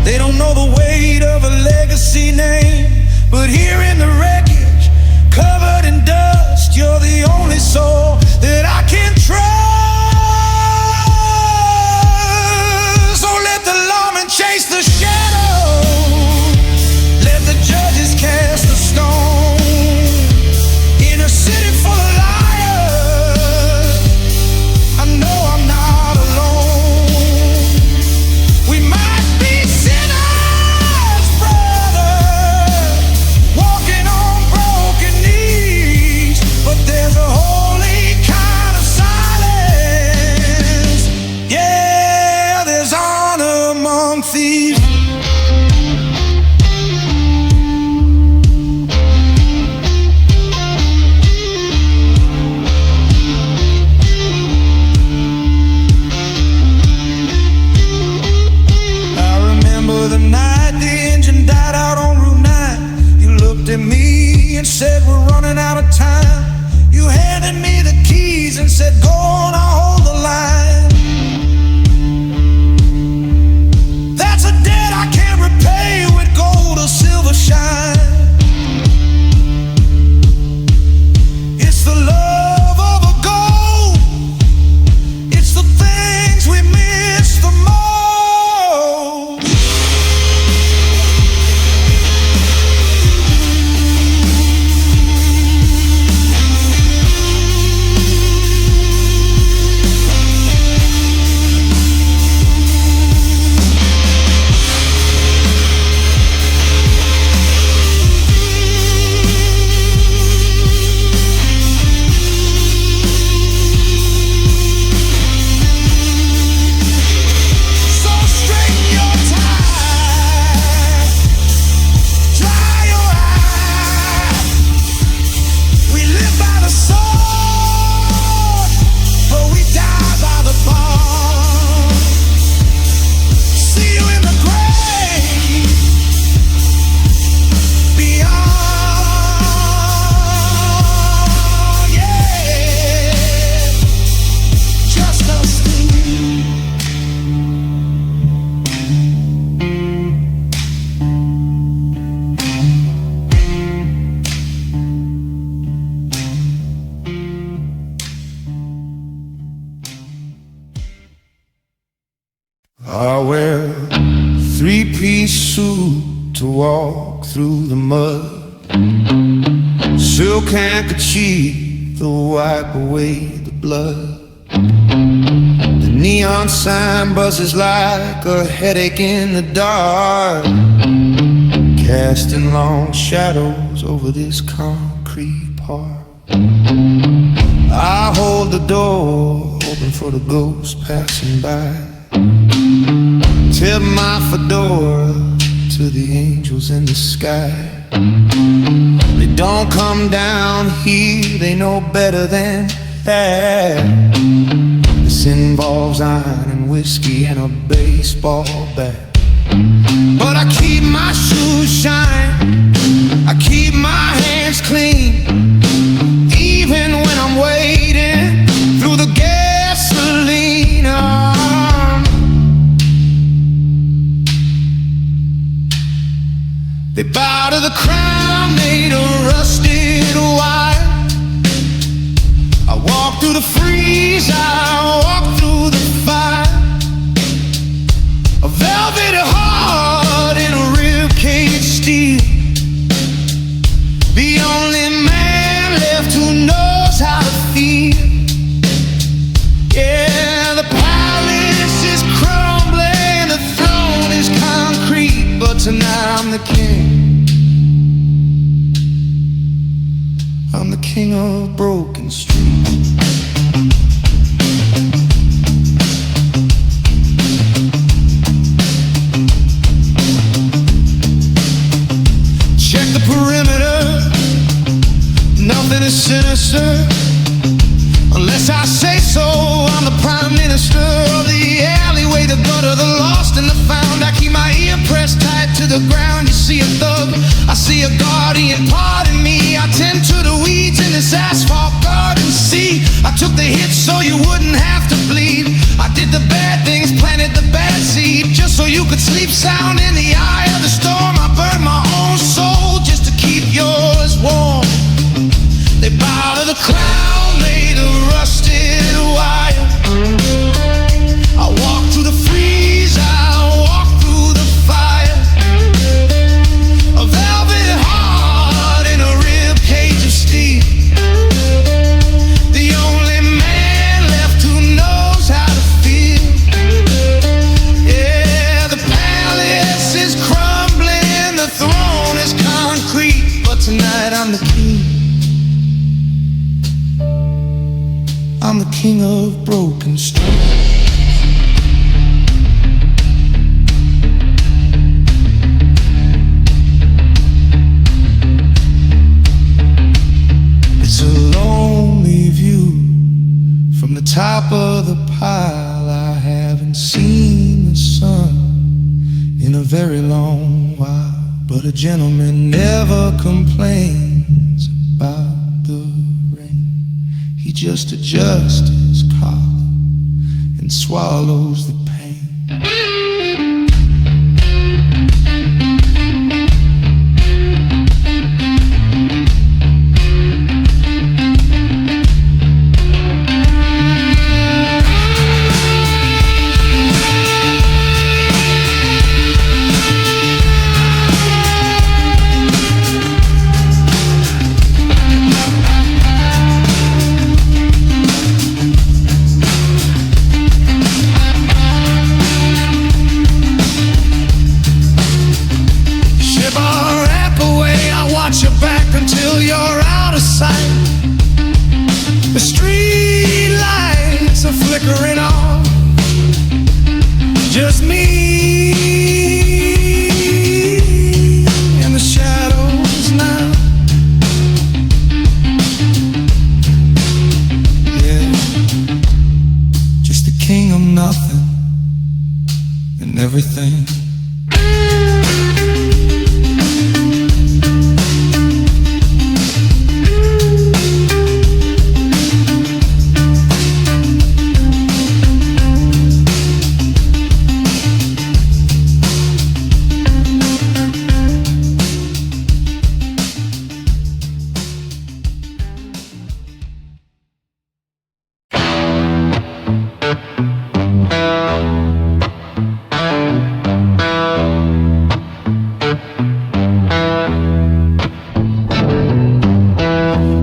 They don't know the weight of a legacy name. But here in the wreckage, covered in dust, you're the only soul that I can trust. So let the lawman chase the shadow, let the judges cast a stone. In a city full of liars, I know I'm not alone. We might be sinners, brother, walking on broken knees, but there's a holy kind of silence. Yeah, there's honor among thieves. The night the engine died out on Route 9, you looked at me and said we're running out of time. You handed me the keys and said go on, I'll hold the line. That's a debt I can't repay with gold or silver shine. It's the love of a goal, it's the things we miss the most. I wear a three-piece suit to walk through the mud, silk handkerchief to wipe away the blood. The neon sign buzzes like a headache in the dark, casting long shadows over this concrete park. I hold the door open for the ghosts passing by, tip my fedora to the angels in the sky. They don't come down here, they know better than that. This involves iron and whiskey and a baseball bat. But I keep my shoes shine, I keep my hands clean, even when I'm wading through the gasoline. They bow to the crown made of rusted wire. I walk through the freeze, I walk velvet heart in a ribcage steel. The only man left who knows how to feel. Yeah, the palace is crumbling, the throne is concrete, but tonight I'm the king. I'm the king of broken streets. Check the perimeter, nothing is sinister. Unless I say so, I'm the prime minister of the alleyway, the gutter, the lost and the found. I keep my ear pressed tight to the ground. You see a thug, I see a guardian. Pardon me, I tend to the weeds in this asphalt garden. See, I took the hits so you wouldn't have to bleed. I did the bad things, planted the bad seed, just so you could sleep sound in the eye of the storm. I burned my own soul just to keep yours warm. They bow to the crown made of rusted wire. I walk through the freeze, I walk through the fire. A velvet heart in a rib cage of steel. The only man left who knows how to feel. Yeah, the palace is crumbling, the throne is concrete, but tonight I'm the king. I'm the king of broken streets. It's a lonely view from the top of the pile. I haven't seen the sun in a very long while, but a gentleman never complains about the rain. He just adjusts his collar and swallows the pain. Until you're out of sight. The street lights are flickering on. Just me in the shadows now. Yeah, just the king of nothing and everything.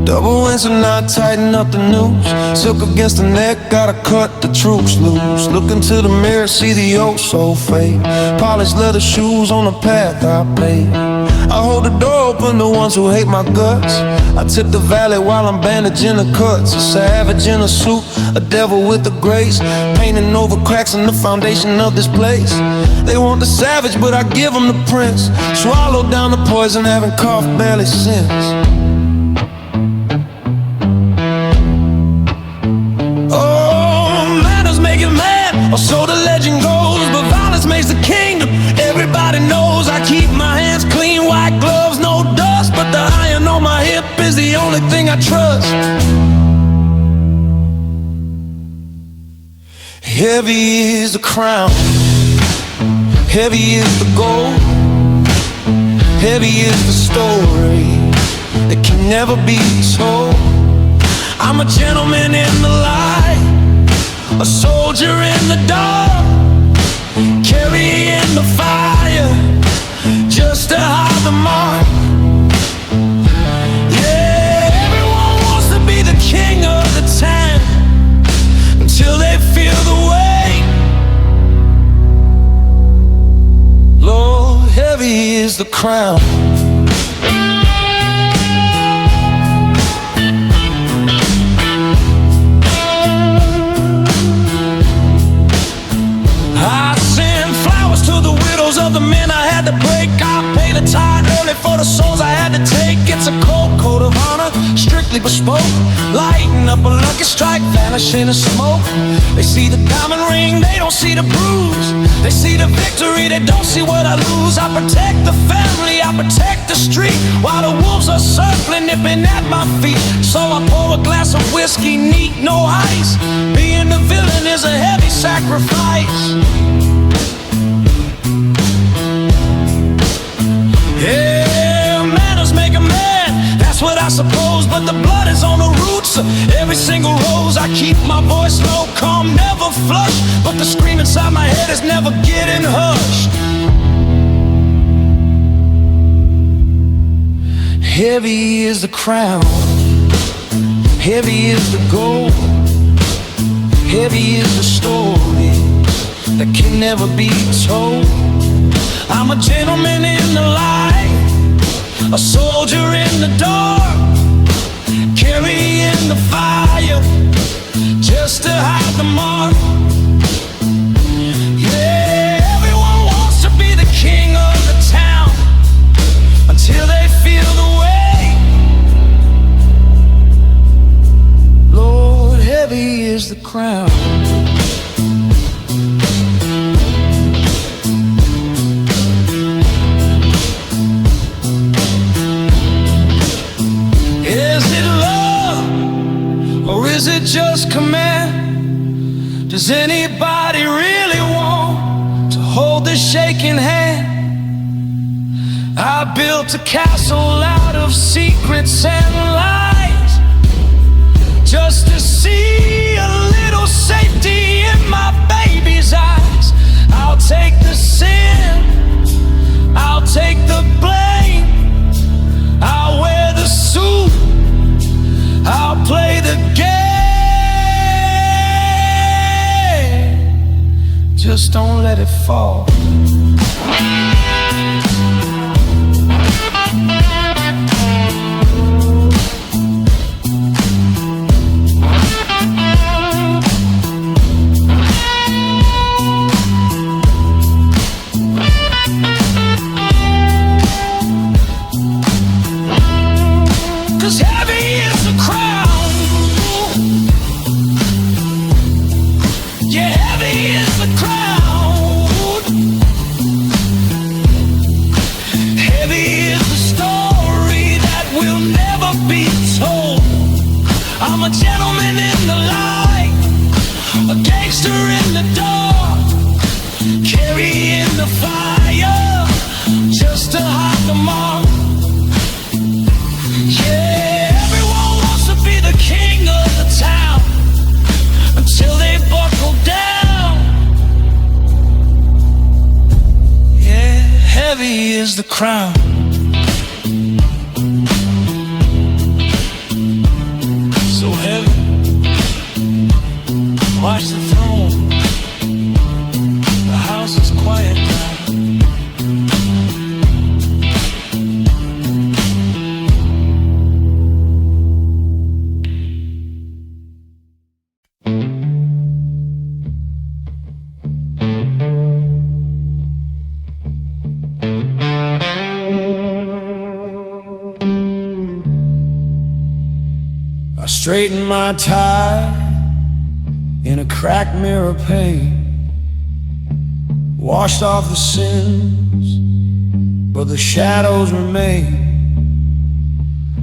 Double wings and I tighten up the noose. Silk against the neck, gotta cut the troops loose. Look into the mirror, see the old soul fade. Polished leather shoes on the path I paved. I hold the door open to ones who hate my guts. I tip the valley while I'm bandaging the cuts. A savage in a suit, a devil with the grace, painting over cracks in the foundation of this place. They want the savage, but I give them the prince. Swallow down the poison, haven't coughed barely since. Or so the legend goes, but violence makes the kingdom. Everybody knows I keep my hands clean, white gloves, no dust. But the iron on my hip is the only thing I trust. Heavy is the crown, heavy is the gold, heavy is the story that can never be told. I'm a gentleman in the light, a soldier in the dark, carrying the is the crown. I send flowers to the widows of the men I had to break. I pay the tithe early for the souls I had to take. It's a cold code of honor, strictly bespoke. Lighting up a lucky strike, vanish in the smoke. They see the diamond ring, they don't see the bruise. They see the victory, they don't see what I lose. I protect the family, I protect the street, while the wolves are circling, nipping at my feet. So I pour a glass of whiskey, neat, no ice. Being the villain is a heavy sacrifice. Yeah, manners make a man, that's what I suppose. But the blood is on the roots of every single rose. I keep my voice low, calm, never flush, but the scream inside my head is never getting hushed. Heavy is the crown, heavy is the gold, heavy is the story that can never be told. I'm a gentleman in the light, a soldier in the dark, carrying the fire just to hide the mark. Yeah, everyone wants to be the king of the town until they feel the weight. Lord, heavy is the crown. Is it just command? Does anybody really want to hold this shaking hand? I built a castle out of secrets and lies, just to see a little safety in my baby's eyes. I'll take the sin, I'll take the blame, I'll wear the suit, I'll play the game. Just don't let it fall. Cause heavy is the crown. Yeah, heavy is the crown. I'm a gentleman in the light, a gangster in the dark, carrying the fire just to hide the mark. Yeah, everyone wants to be the king of the town until they buckle down. Yeah, heavy is the crown. Watch the throne, the house is quiet now. I straighten my tie in a cracked mirror pane, washed off the sins, but the shadows remain.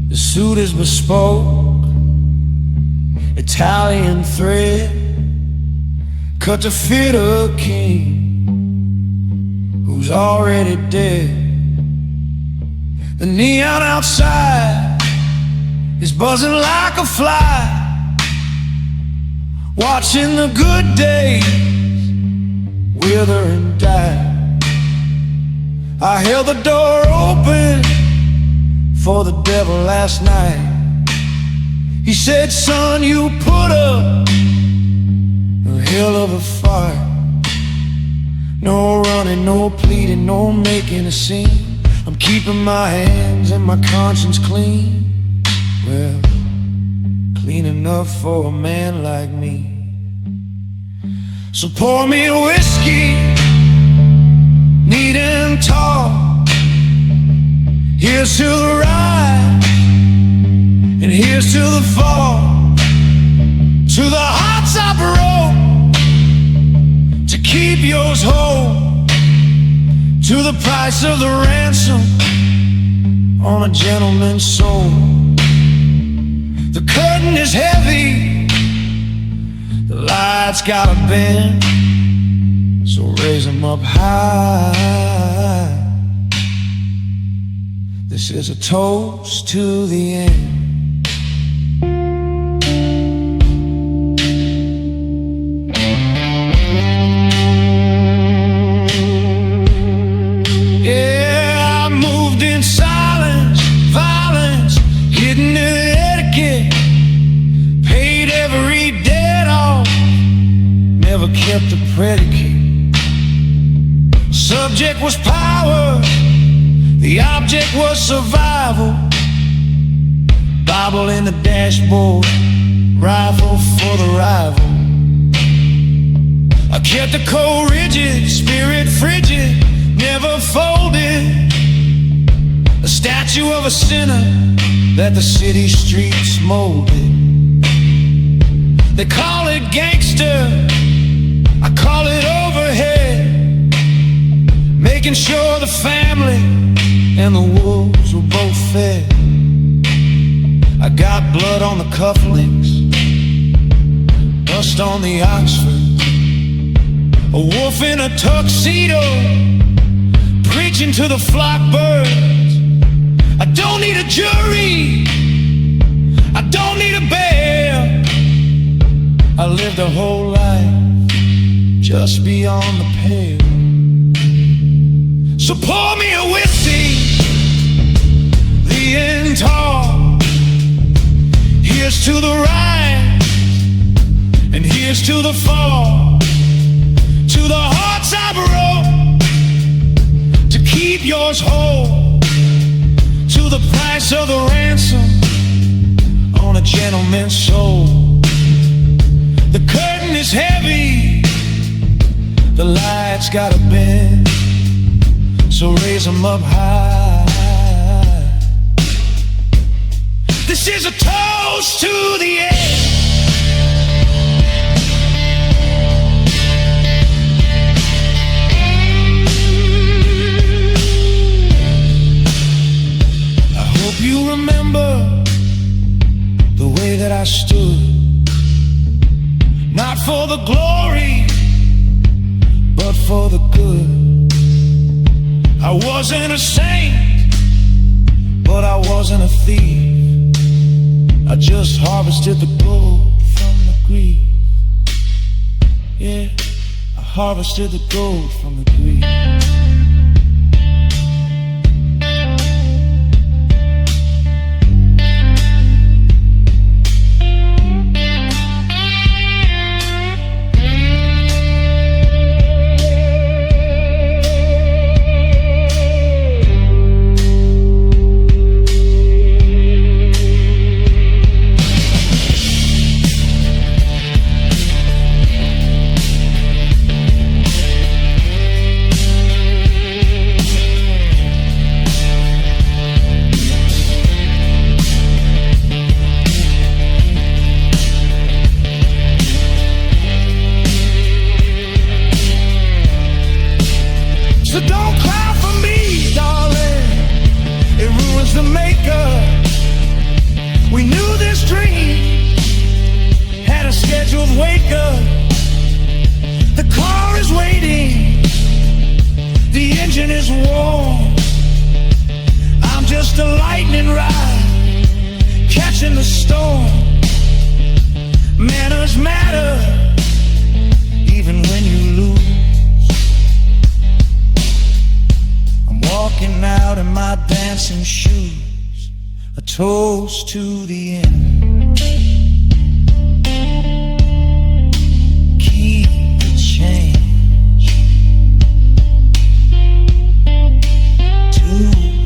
The suit is bespoke, Italian thread, cut to fit a king who's already dead. The neon outside is buzzing like a fly, watching the good days wither and die. I held the door open for the devil last night. He said, son, you put up a hell of a fight. No running, no pleading, no making a scene. I'm keeping my hands and my conscience clean. Well, clean enough for a man like me. So pour me a whiskey, neat and tall. Here's to the ride, and here's to the fall. To the hot top rope, to keep yours whole. To the price of the ransom on a gentleman's soul. The curtain is heavy, the lights gotta bend, so raise them up high. This is a toast to the end. Yeah, I moved in silence, violence, hidden in etiquette, paid every debt off, never kept a predicate. Subject was power, the object was survival. Bible in the dashboard, rifle for the rival. I kept the code rigid, spirit frigid, never folded. A statue of a sinner that the city streets molded. They call it gangster, I call it overhead, making sure the family and the wolves were both fed. I got blood on the cufflinks, dust on the Oxford, a wolf in a tuxedo, preaching to the flock birds. I don't need a jury, I don't need a bail. I lived a whole life just beyond the pale. So pour me a whiskey, the end tall. Here's to the rise, and here's to the fall. To the hard top rope, to keep yours whole. To the price of the ransom on a gentleman's soul. The curtain is heavy, the lights gotta bend, so raise them up high. This is a toast to the end. I hope you remember the way that I stood, not for the glory, but for the good. I wasn't a saint, but I wasn't a thief. I just harvested the gold from the grief. Yeah, I harvested the gold from the grief. So don't cry for me, darling, it ruins the makeup. We knew this dream had a scheduled wake up. The car is waiting, the engine is warm. I'm just a lightning rod catching the storm. Manners matter, even when you lose. Walking out in my dancing shoes, a toast to the end. Keep the change to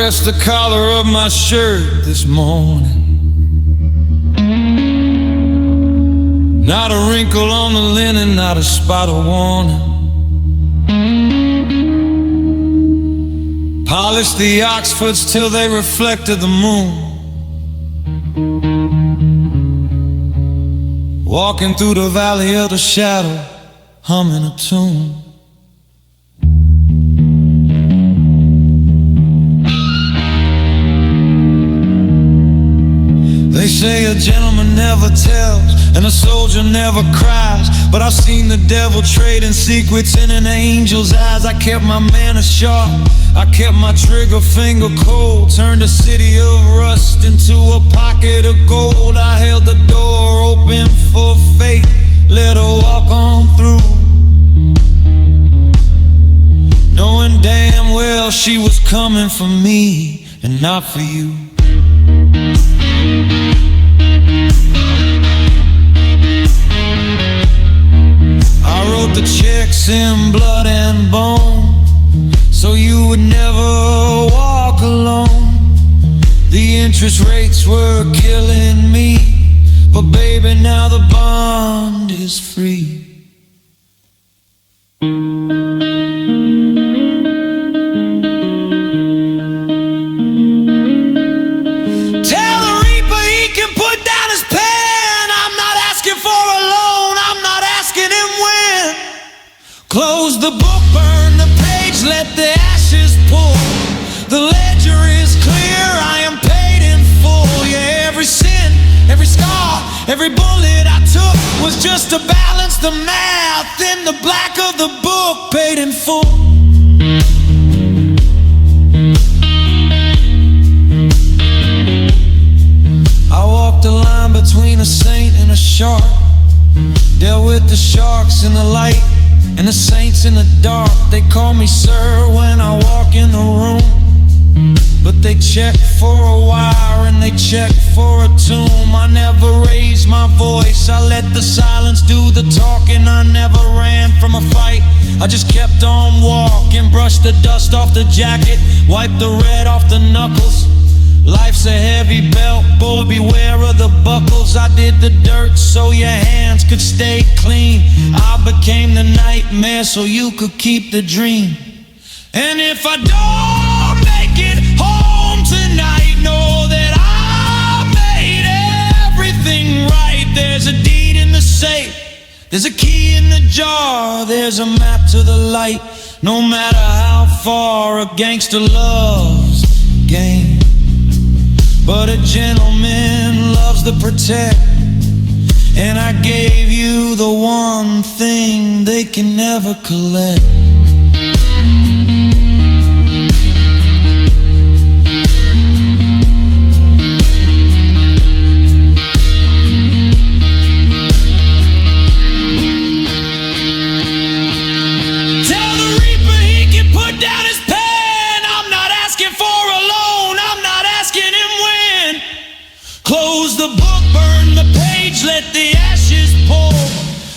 pressed the collar of my shirt this morning. Not a wrinkle on the linen, not a spot of warning. Polished the Oxfords till they reflected the moon. Walking through the valley of the shadow, humming a tune. They say a gentleman never tells and a soldier never cries, but I've seen the devil trading secrets in an angel's eyes. I kept my mana sharp, I kept my trigger finger cold, turned a city of rust into a pocket of gold. I held the door open for fate, let her walk on through, knowing damn well she was coming for me and not for you. I wrote the checks in blood and bone, so you would never walk alone. The interest rates were killing me, but baby, now the bond is free. Tell the reaper he can put down his pen. I'm not asking for a loan, I'm not asking him when. Close the book, burn the page, let the ashes pour. The ledger is clear, I am paid in full. Yeah, every sin, every scar, every bullet I took was just to balance the math in the black of the book, paid in full. I walked the line between a saint and a shark, dealt with the sharks in the light and the saints in the dark. They call me sir when I walk in the room, but they check for a wire and they check for a tomb. I never raised my voice, I let the silence do the talking. I never ran from a fight, I just kept on walking. Brushed the dust off the jacket, wiped the red off the knuckles. Life's a heavy belt, boy, beware of the buckles. I did the dirt so your hands could stay clean. I became the nightmare so you could keep the dream. And if I don't make it home tonight, know that I made everything right. There's a deed in the safe, there's a key in the jar, there's a map to the light. No matter how far a gangster loves game, but a gentleman loves to protect. And I gave you the one thing they can never collect. Tell the reaper he can put down his pen. I'm not asking for a loan, I'm not asking him when. Close the book, burn the page, let the ashes pour.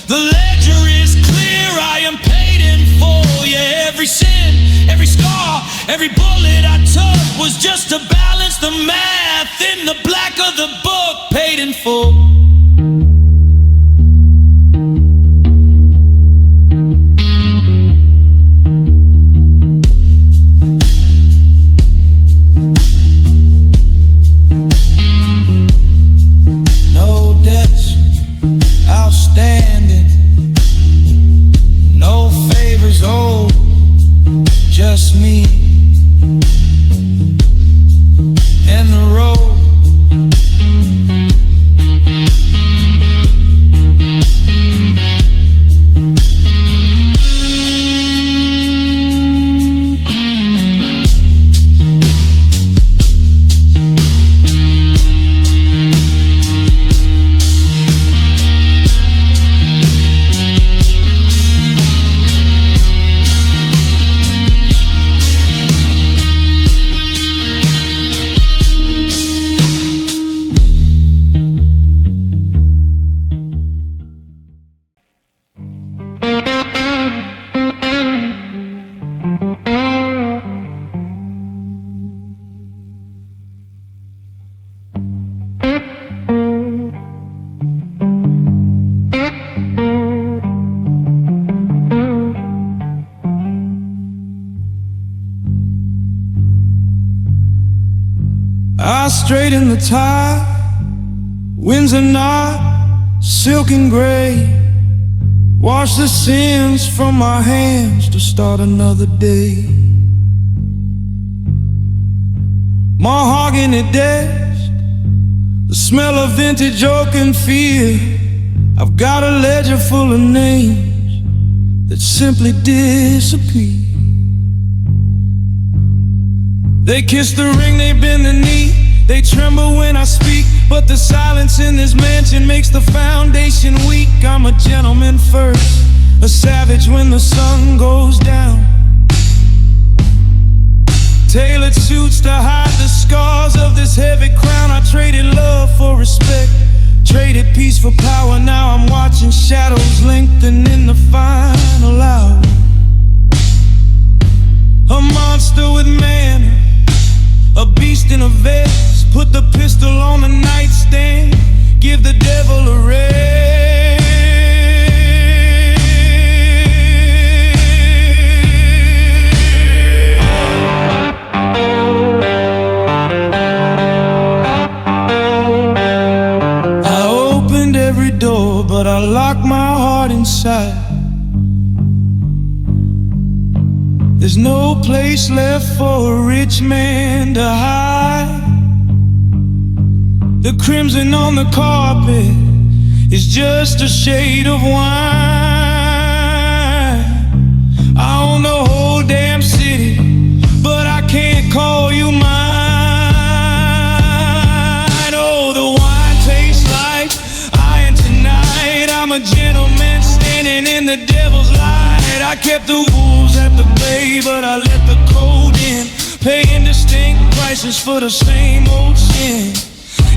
The ledger is clear, I am paid in full. Yeah, every sin, every scar, every bullet I took was just to balance the math in the black of the book, paid in full. Outstanding, no favors owed, just me and the road. straighten the tie. Winds are not silken gray. Wash the sins from my hands to start another day. Mahogany desk, the smell of vintage oak and fear. I've got a ledger full of names that simply disappear. They kiss the ring, they bend the knee, they tremble when I speak. But the silence in this mansion makes the foundation weak. I'm a gentleman first, a savage when the sun goes down. Tailored suits to hide the scars of this heavy crown. I traded love for respect, traded peace for power. Now I'm watching shadows lengthen in the final hour. A monster with manner, a beast in a vest. Put the pistol on the nightstand, give the devil a rest. I opened every door, but I locked my heart inside. There's no place left for a rich man to hide. The crimson on the carpet is just a shade of wine. I own the whole damn city, but I can't call you mine. Oh, the wine tastes like iron tonight. I'm a gentleman standing in the devil's light. I kept the wolves at the bay, but I let the cold in, paying distinct prices for the same old sin.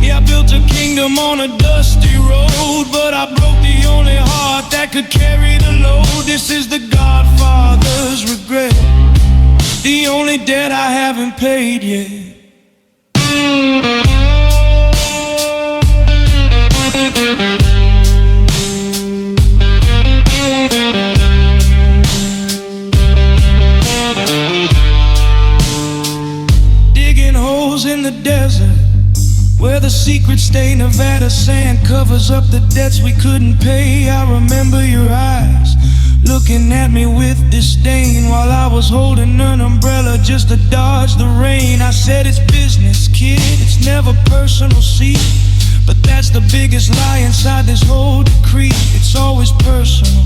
Yeah, I built a kingdom on a dusty road, but I broke the only heart that could carry the load. This is the Godfather's regret, the only debt I haven't paid yet. Digging holes in the desert, where the secrets stay. Nevada sand covers up the debts we couldn't pay. I remember your eyes looking at me with disdain, while I was holding an umbrella just to dodge the rain. I said, it's business, kid, it's never personal, see. But that's the biggest lie inside this whole decree. It's always personal,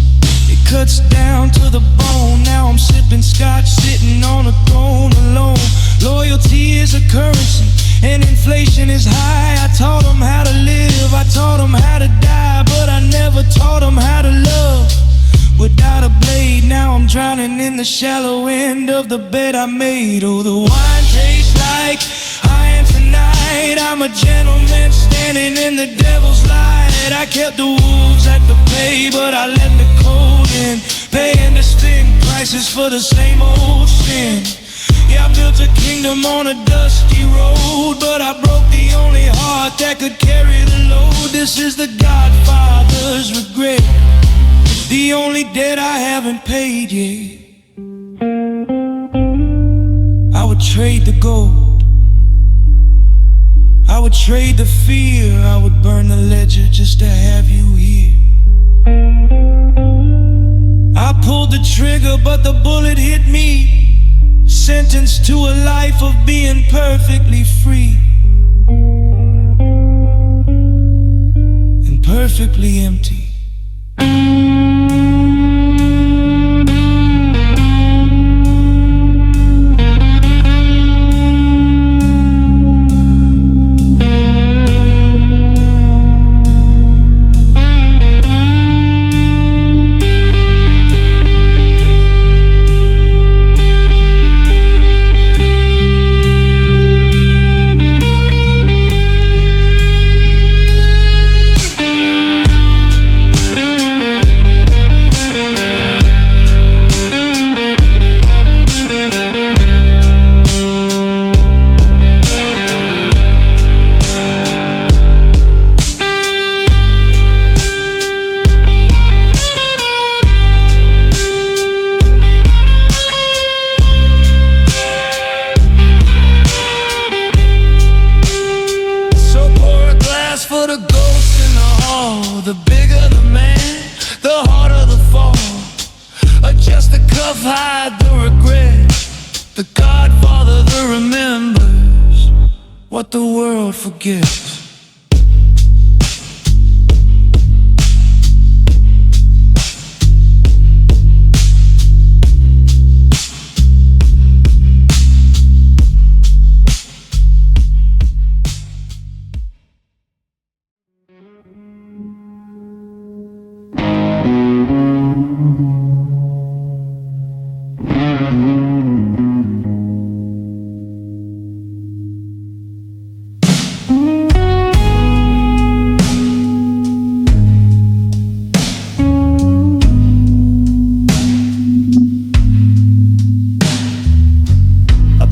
it cuts down to the bone. Now I'm sipping scotch, sitting on a throne alone. Loyalty is a currency and inflation is high. I taught them how to live, I taught them how to die, but I never taught them how to love. Without a blade, now I'm drowning in the shallow end of the bed I made. Oh, the wine tastes like iron tonight. I'm a gentleman standing in the devil's light. I kept the wolves at the bay, but I let the cold in, paying distinct prices for the same old sin. Yeah, I built a kingdom on a dusty road, but I broke the only heart that could carry the load. This is the Godfather's regret, the only debt I haven't paid yet. I would trade the gold, I would trade the fear, I would burn the ledger just to have you here. I pulled the trigger, but the bullet hit me, sentenced to a life of being perfectly free and perfectly empty. tough hide the regret. The Godfather that remembers what the world forgets.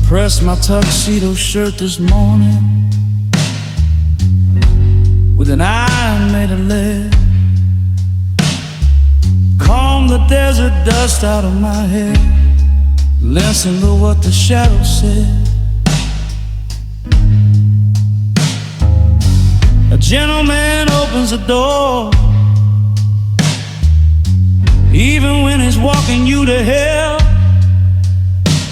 Pressed my tuxedo shirt this morning with an iron made of lead. Combed the desert dust out of my head, listened to what the shadows said. A gentleman opens the door, even when he's walking you to hell.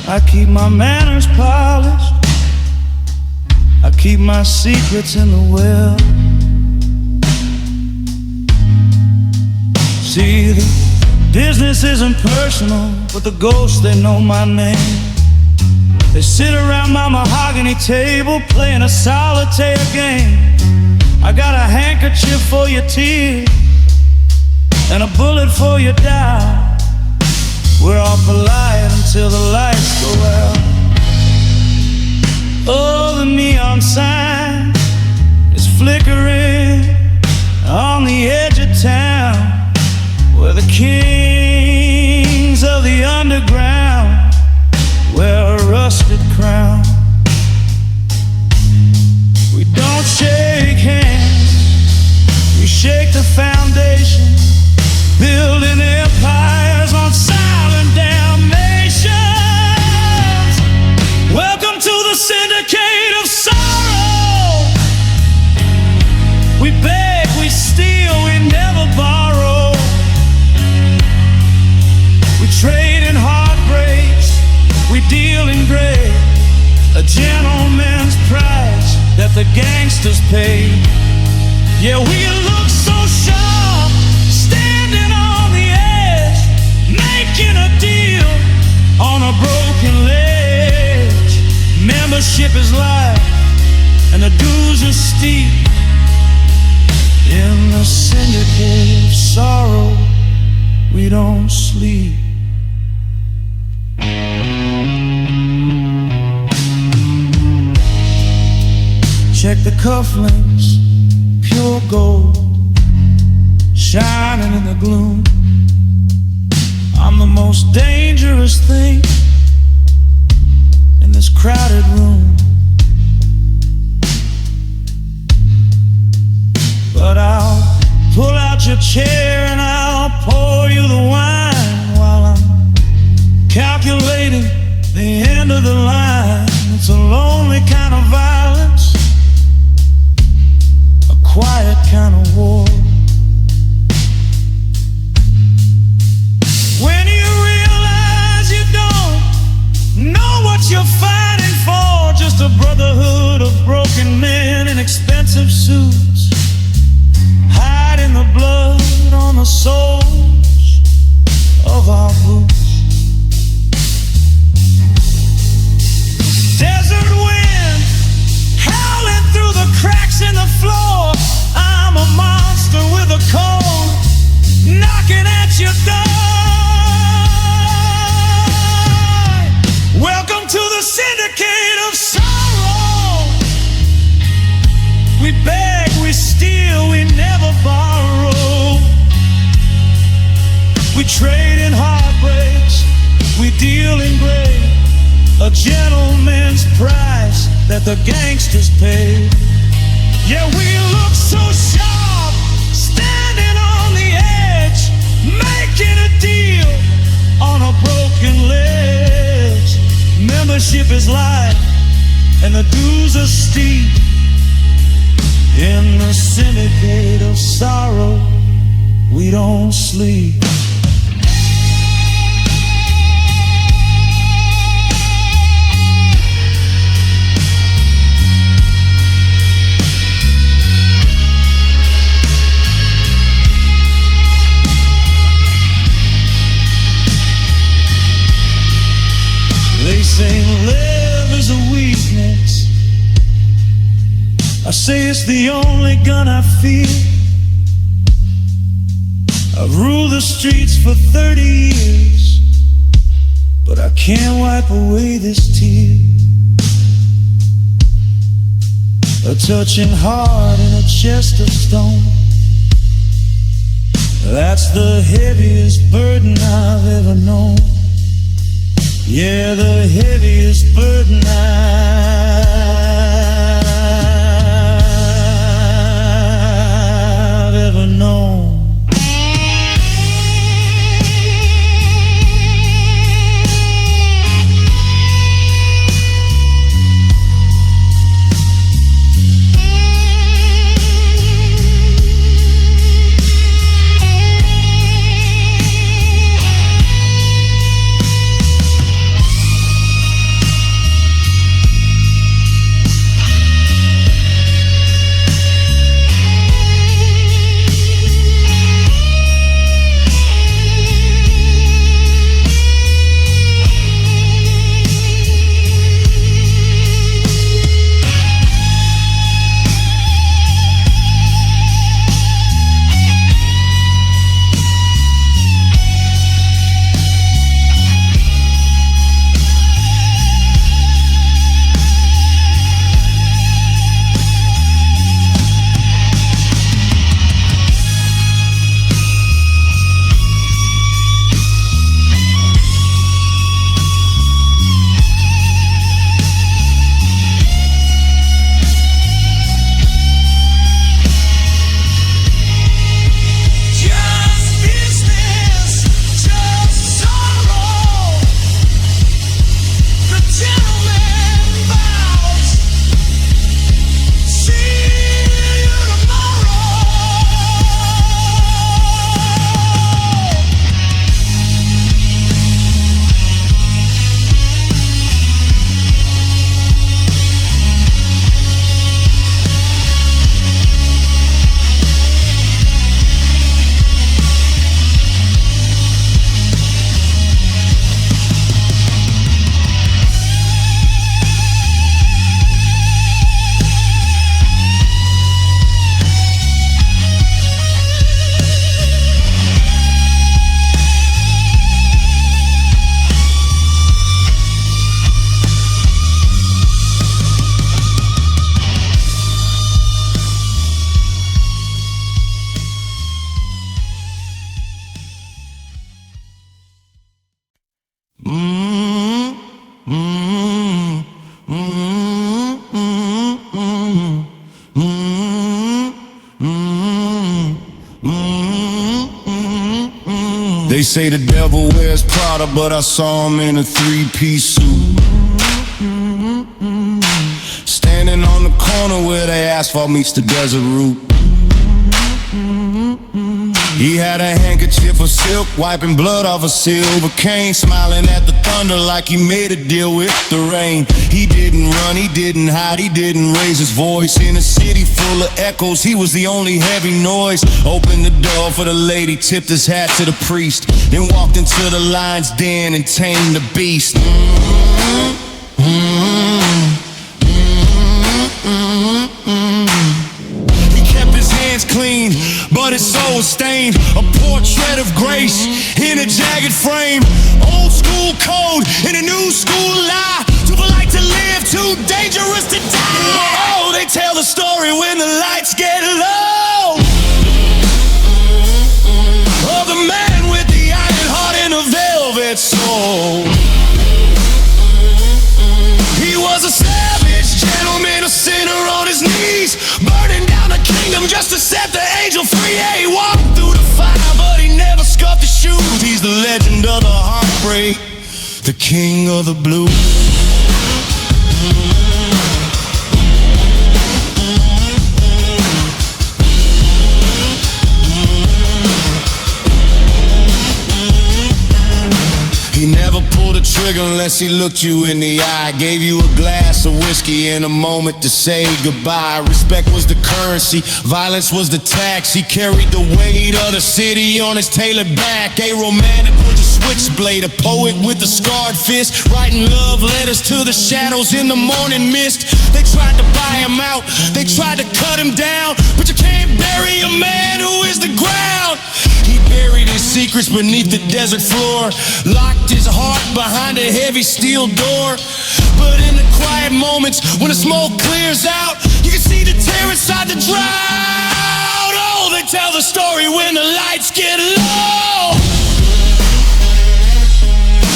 I keep my manners polished, I keep my secrets in the well. See, the business isn't personal, but the ghosts, they know my name. They sit around my mahogany table playing a solitaire game. I got a handkerchief for your tears and a bullet for your doubt. We're all polite until the lights go out. Oh, the neon sign is flickering on the edge of town, where the kings of the underground wear a rusted crown. We don't shake hands, we shake the foundation, building empires on silent damnations. Welcome to the syndicate of sorrow. We beg, we steal, we never borrow. We trade in heartbreaks, we deal in gray, a gentleman's price that the gangsters pay. Yeah, we look so sharp, standing on the edge, making a deal on a broken ledge. Membership is life, and the dues are steep. In the syndicate of sorrow, we don't sleep. Check the cufflinks, pure gold, shining in the gloom. I'm the most dangerous thing in this crowded room. But I'll pull out your chair and I'll pour you the wine while I'm calculating the end of the line. It's a lonely kind of violence, a quiet kind of war. When you realize you don't know what you're fighting for, just a brotherhood of broken men in expensive suits, hiding the blood on the soles of our boots. Desert wind howling through the cracks in the floor. I'm a monster with a cold knocking at your door. Welcome to the syndicate of sorrow. We beg, we steal, we never borrow. We trade in heartbreaks, we deal in gray, a gentleman's price that the gangsters pay. Yeah, we look so sharp, standing on the edge, making a deal on a broken ledge. Membership is life, and the dues are steep. In the syndicate of sorrow, we don't sleep. say it's the only gun I feel. I've ruled the streets for 30 years, but I can't wipe away this tear. A touching heart in a chest of stone, that's the heaviest burden I've ever known. Yeah, the heaviest burden I've ever known. They say the devil wears Prada, but I saw him in a three-piece suit, standing on the corner where the asphalt meets the desert route. He had a handkerchief of silk, wiping blood off a silver cane, smiling at the thunder like he made a deal with the rain. He didn't run, he didn't hide, he didn't raise his voice. In a city full of echoes, he was the only heavy noise. Opened the door for the lady, tipped his hat to the priest, then walked into the lion's den and tamed the beast. He kept his hands clean, but his soul was stained. A portrait of grace in a jagged frame. Old school code in a new school lie. Too polite to live, too dangerous to die. Oh, they tell the story when the lights get low, of the man with the iron heart and a velvet soul. He was a savage gentleman, a sinner on his knees, burning down the kingdom just to set the angel free. Yeah, he walked through the fire, but he never scuffed his shoes. He's the legend of the heartbreak, the king of the blues. He never pulled a trigger unless he looked you in the eye. Gave you a glass of whiskey and a moment to say goodbye. Respect was the currency, violence was the tax. He carried the weight of the city on his tailored back. A romantic with a switchblade, a poet with a scarred fist, writing love letters to the shadows in the morning mist. They tried to buy him out, they tried to cut him down, but you can't bury a man who is the ground. He buried his secrets beneath the desert floor, locked his heart behind a heavy steel door. But in the quiet moments, when the smoke clears out, you can see the tear inside the drought. Oh, they tell the story when the lights get low.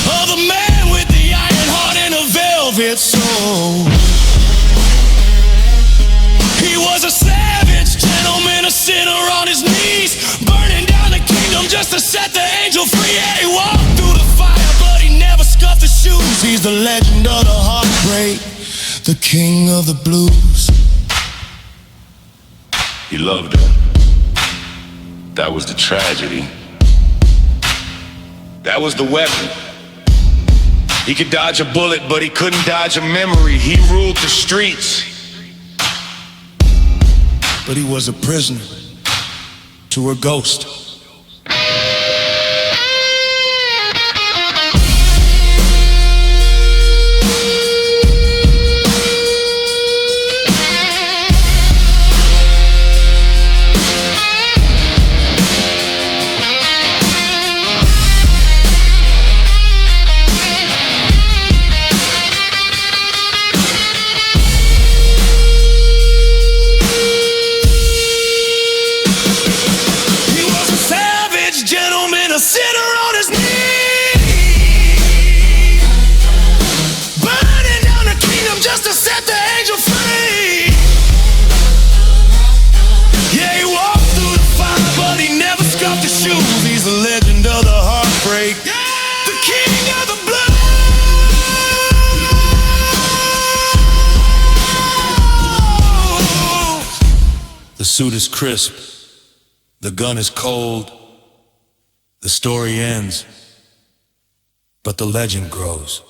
Oh, the man with the iron heart and a velvet soul. He was a savage gentleman, a sinner on his knees, burning down the kingdom just to set the angel free. Yeah, he walked through the fire, but he never scuffed his shoes. He's the legend of the heartbreak, the king of the blues. He loved her. That was the tragedy. That was the weapon. He could dodge a bullet, but he couldn't dodge a memory. He ruled the streets. But he was a prisoner to her ghost. A sinner on his knees, burning down the kingdom just to set the angel free. Yeah, he walked through the fire, but he never scuffed his shoes. He's the legend of the heartbreak, the king of the blues. The suit is crisp, the gun is cold. The story ends, but the legend grows.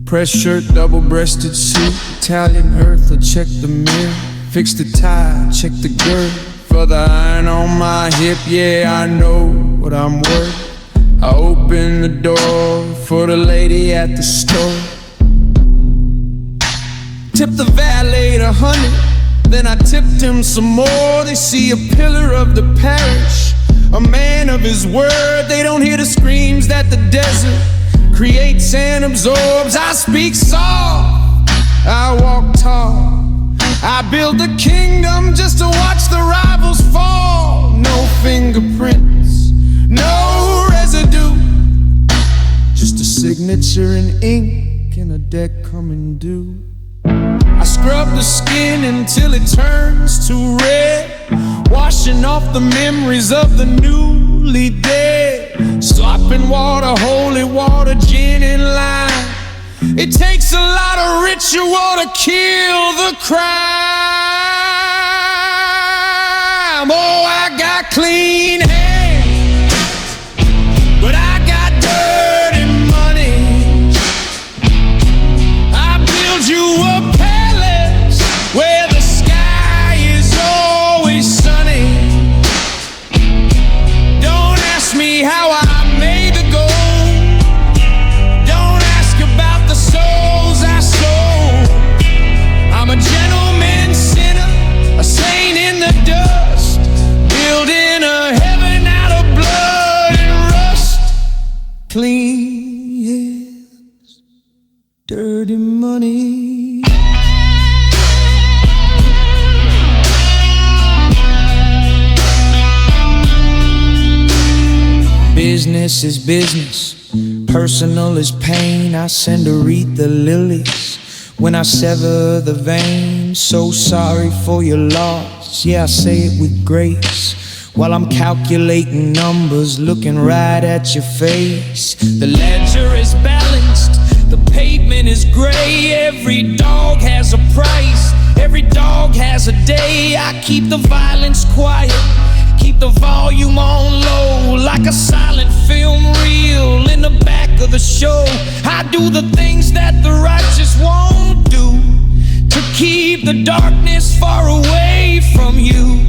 Press shirt, double-breasted suit, Italian earth, I check the mirror, fix the tie, check the girth, for the iron on my hip, yeah, I know what I'm worth. I open the door for the lady at the store. Tipped the valet $100, then I tipped him some more. They see a pillar of the parish, a man of his word. They don't hear the screams that the desert creates and absorbs. I speak soft, I walk tall, I build a kingdom just to watch the rivals fall. No fingerprints, no residue, just a signature in ink and a deck coming due. I scrub the skin until it turns to red, washing off the memories of the newly dead. Slopping water, holy water, gin and lime. It takes a lot of ritual to kill the crime. Oh, I got clean hands, but I got dirty money. I build you a palace where the sky is always sunny. Don't ask me how I made the gold. Don't ask about the souls I sold. I'm a gentleman sinner, a saint in the dust, building a heaven out of blood and rust. Clean hands, dirty money. Business is business, personal is pain. I send Aretha lilies when I sever the vein. So sorry for your loss, yeah, I say it with grace, while I'm calculating numbers, looking right at your face. The ledger is balanced, the pavement is gray, every dog has a price. Every dog has a day. I keep the violence quiet, keep the volume on low, like a silent film reel in the back of the show. I do the things that the righteous won't do, to keep the darkness far away from you.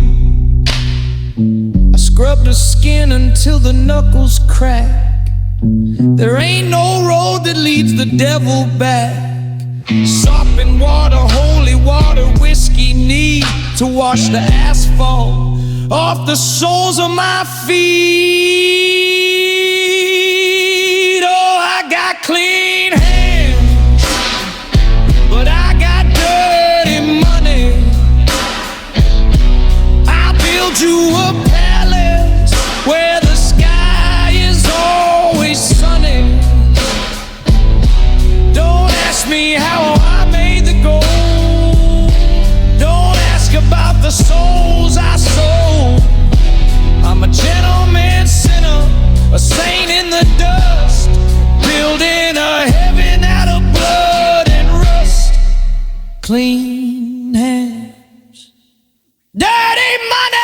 I scrub the skin until the knuckles crack. There ain't no road that leads the devil back. Soap and water, holy water, whiskey need to wash the asphalt off the soles of my feet. Oh, I got clean hands, but I got dirty money. I'll build you a palace where the sky is always sunny. Don't ask me how I made the gold. Don't ask about the souls I sold. I'm a gentleman sinner, a saint in the dust, building a heaven out of blood and rust. Clean hands, dirty money.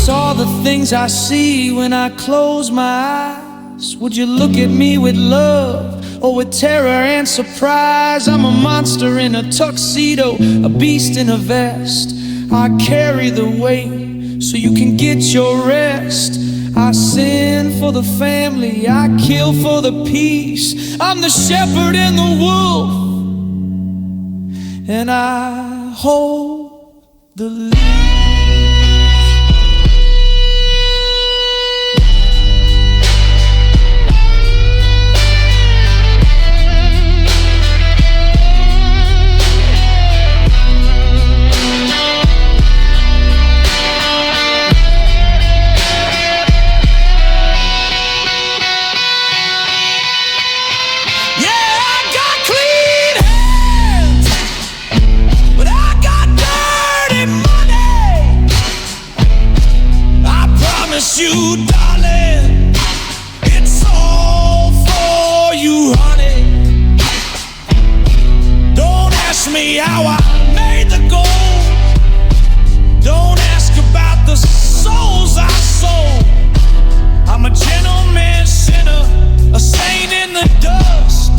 Saw the things I see when I close my eyes, would you look at me with love or with terror and surprise? I'm a monster in a tuxedo, a beast in a vest. I carry the weight so you can get your rest. I sin for the family, I kill for the peace. I'm the shepherd and the wolf, and I hold the leash. You, darling, it's all for you, honey. Don't ask me how I made the gold. Don't ask about the souls I sold. I'm a gentleman sinner, a saint in the dust,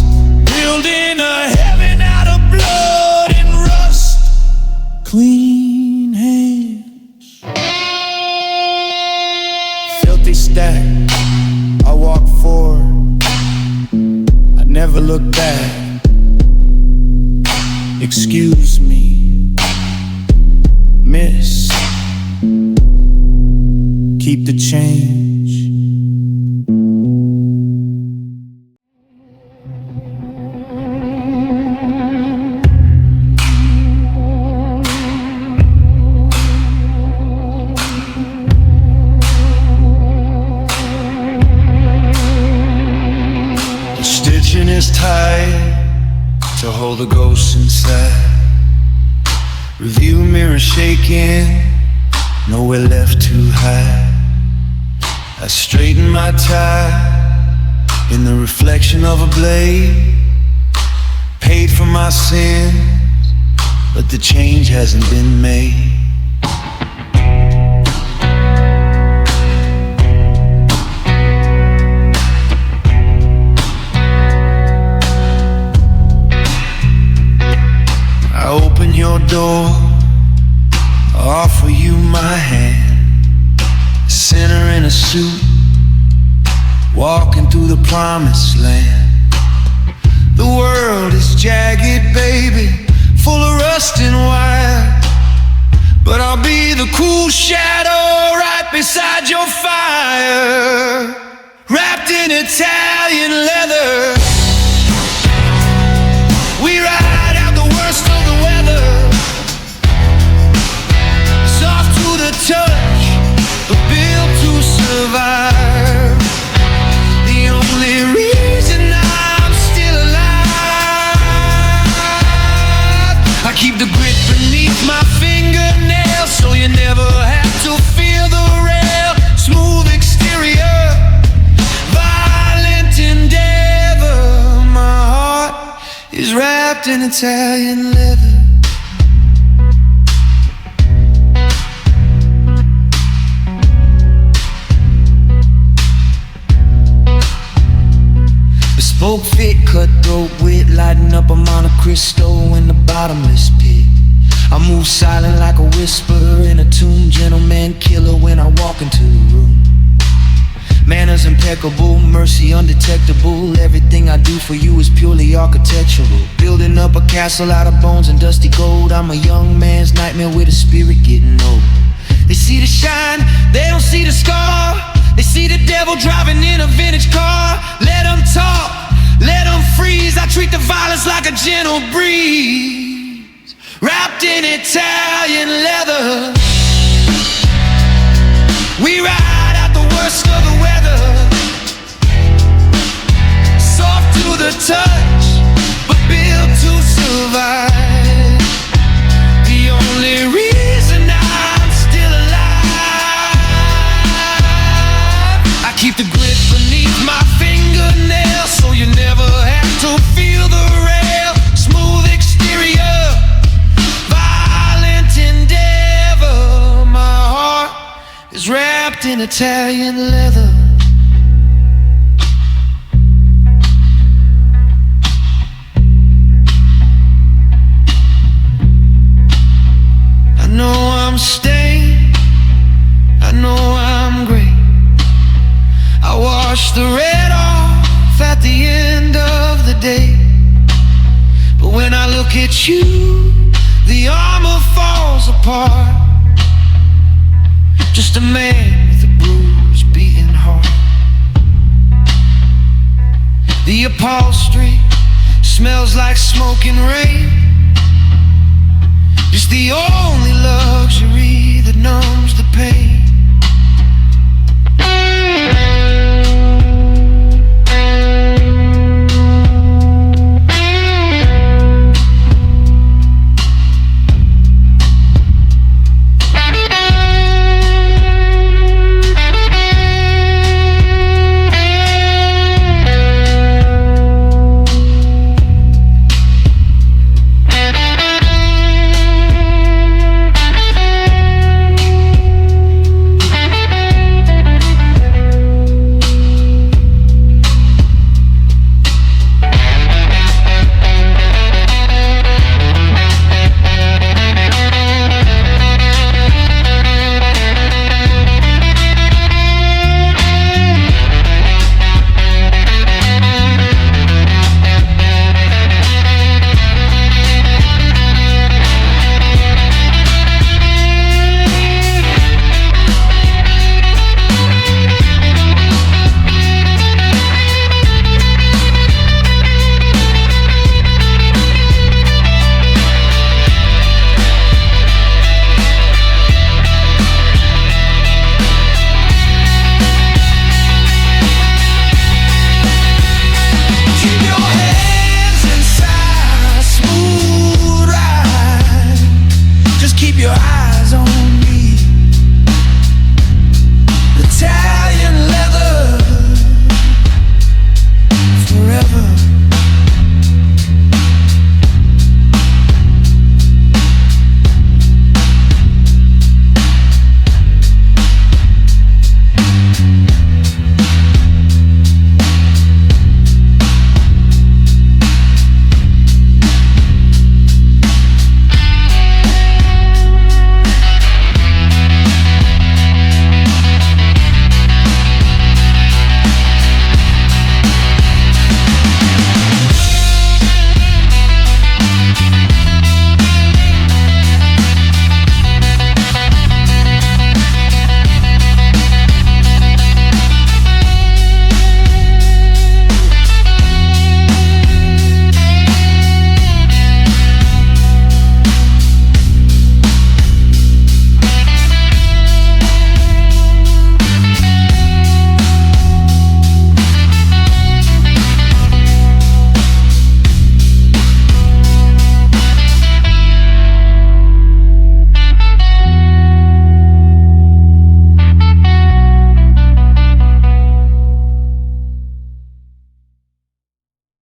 building a heaven out of blood and rust. Clean hands, stack, I walk forward, I never look back. Excuse me, miss, keep the change. Is tight to hold the ghost inside. Review mirror shaking, nowhere left to hide. I straighten my tie in the reflection of a blade. Paid for my sins, but the change hasn't been made. Open your door, offer you my hand. Sinner in a suit, walking through the promised land. The world is jagged, baby, full of rust and wire, but I'll be the cool shadow right beside your fire, wrapped in Italian leather. We ride out the worst of the weather, soft to the touch, but built to survive. The only reason I'm still alive is wrapped in Italian leather. Bespoke fit, cutthroat wit, lighting up a Monte Cristo in the bottomless pit. I move silent like a whisper in a tomb, gentleman killer when I walk into the room. Manners impeccable, mercy undetectable. Everything I do for you is purely architectural. Building up a castle out of bones and dusty gold. I'm a young man's nightmare with a spirit getting old. They see the shine, they don't see the scar. They see the devil driving in a vintage car. Let them talk, let them freeze. I treat the violence like a gentle breeze, wrapped in Italian leather. We ride out the worst of the weather, soft to the touch, but built to survive. The only reason I'm still alive, I keep the grit beneath my fingernails, so you never have to feel the rail. Smooth exterior, violent endeavor. My heart is wrapped in Italian leather. I know I'm stained, I know I'm gray. I wash the red off at the end of the day. But when I look at you, the armor falls apart. Just a man with a bruised, beating heart. The upholstery smells like smoking rain. Just the only luxury that numbs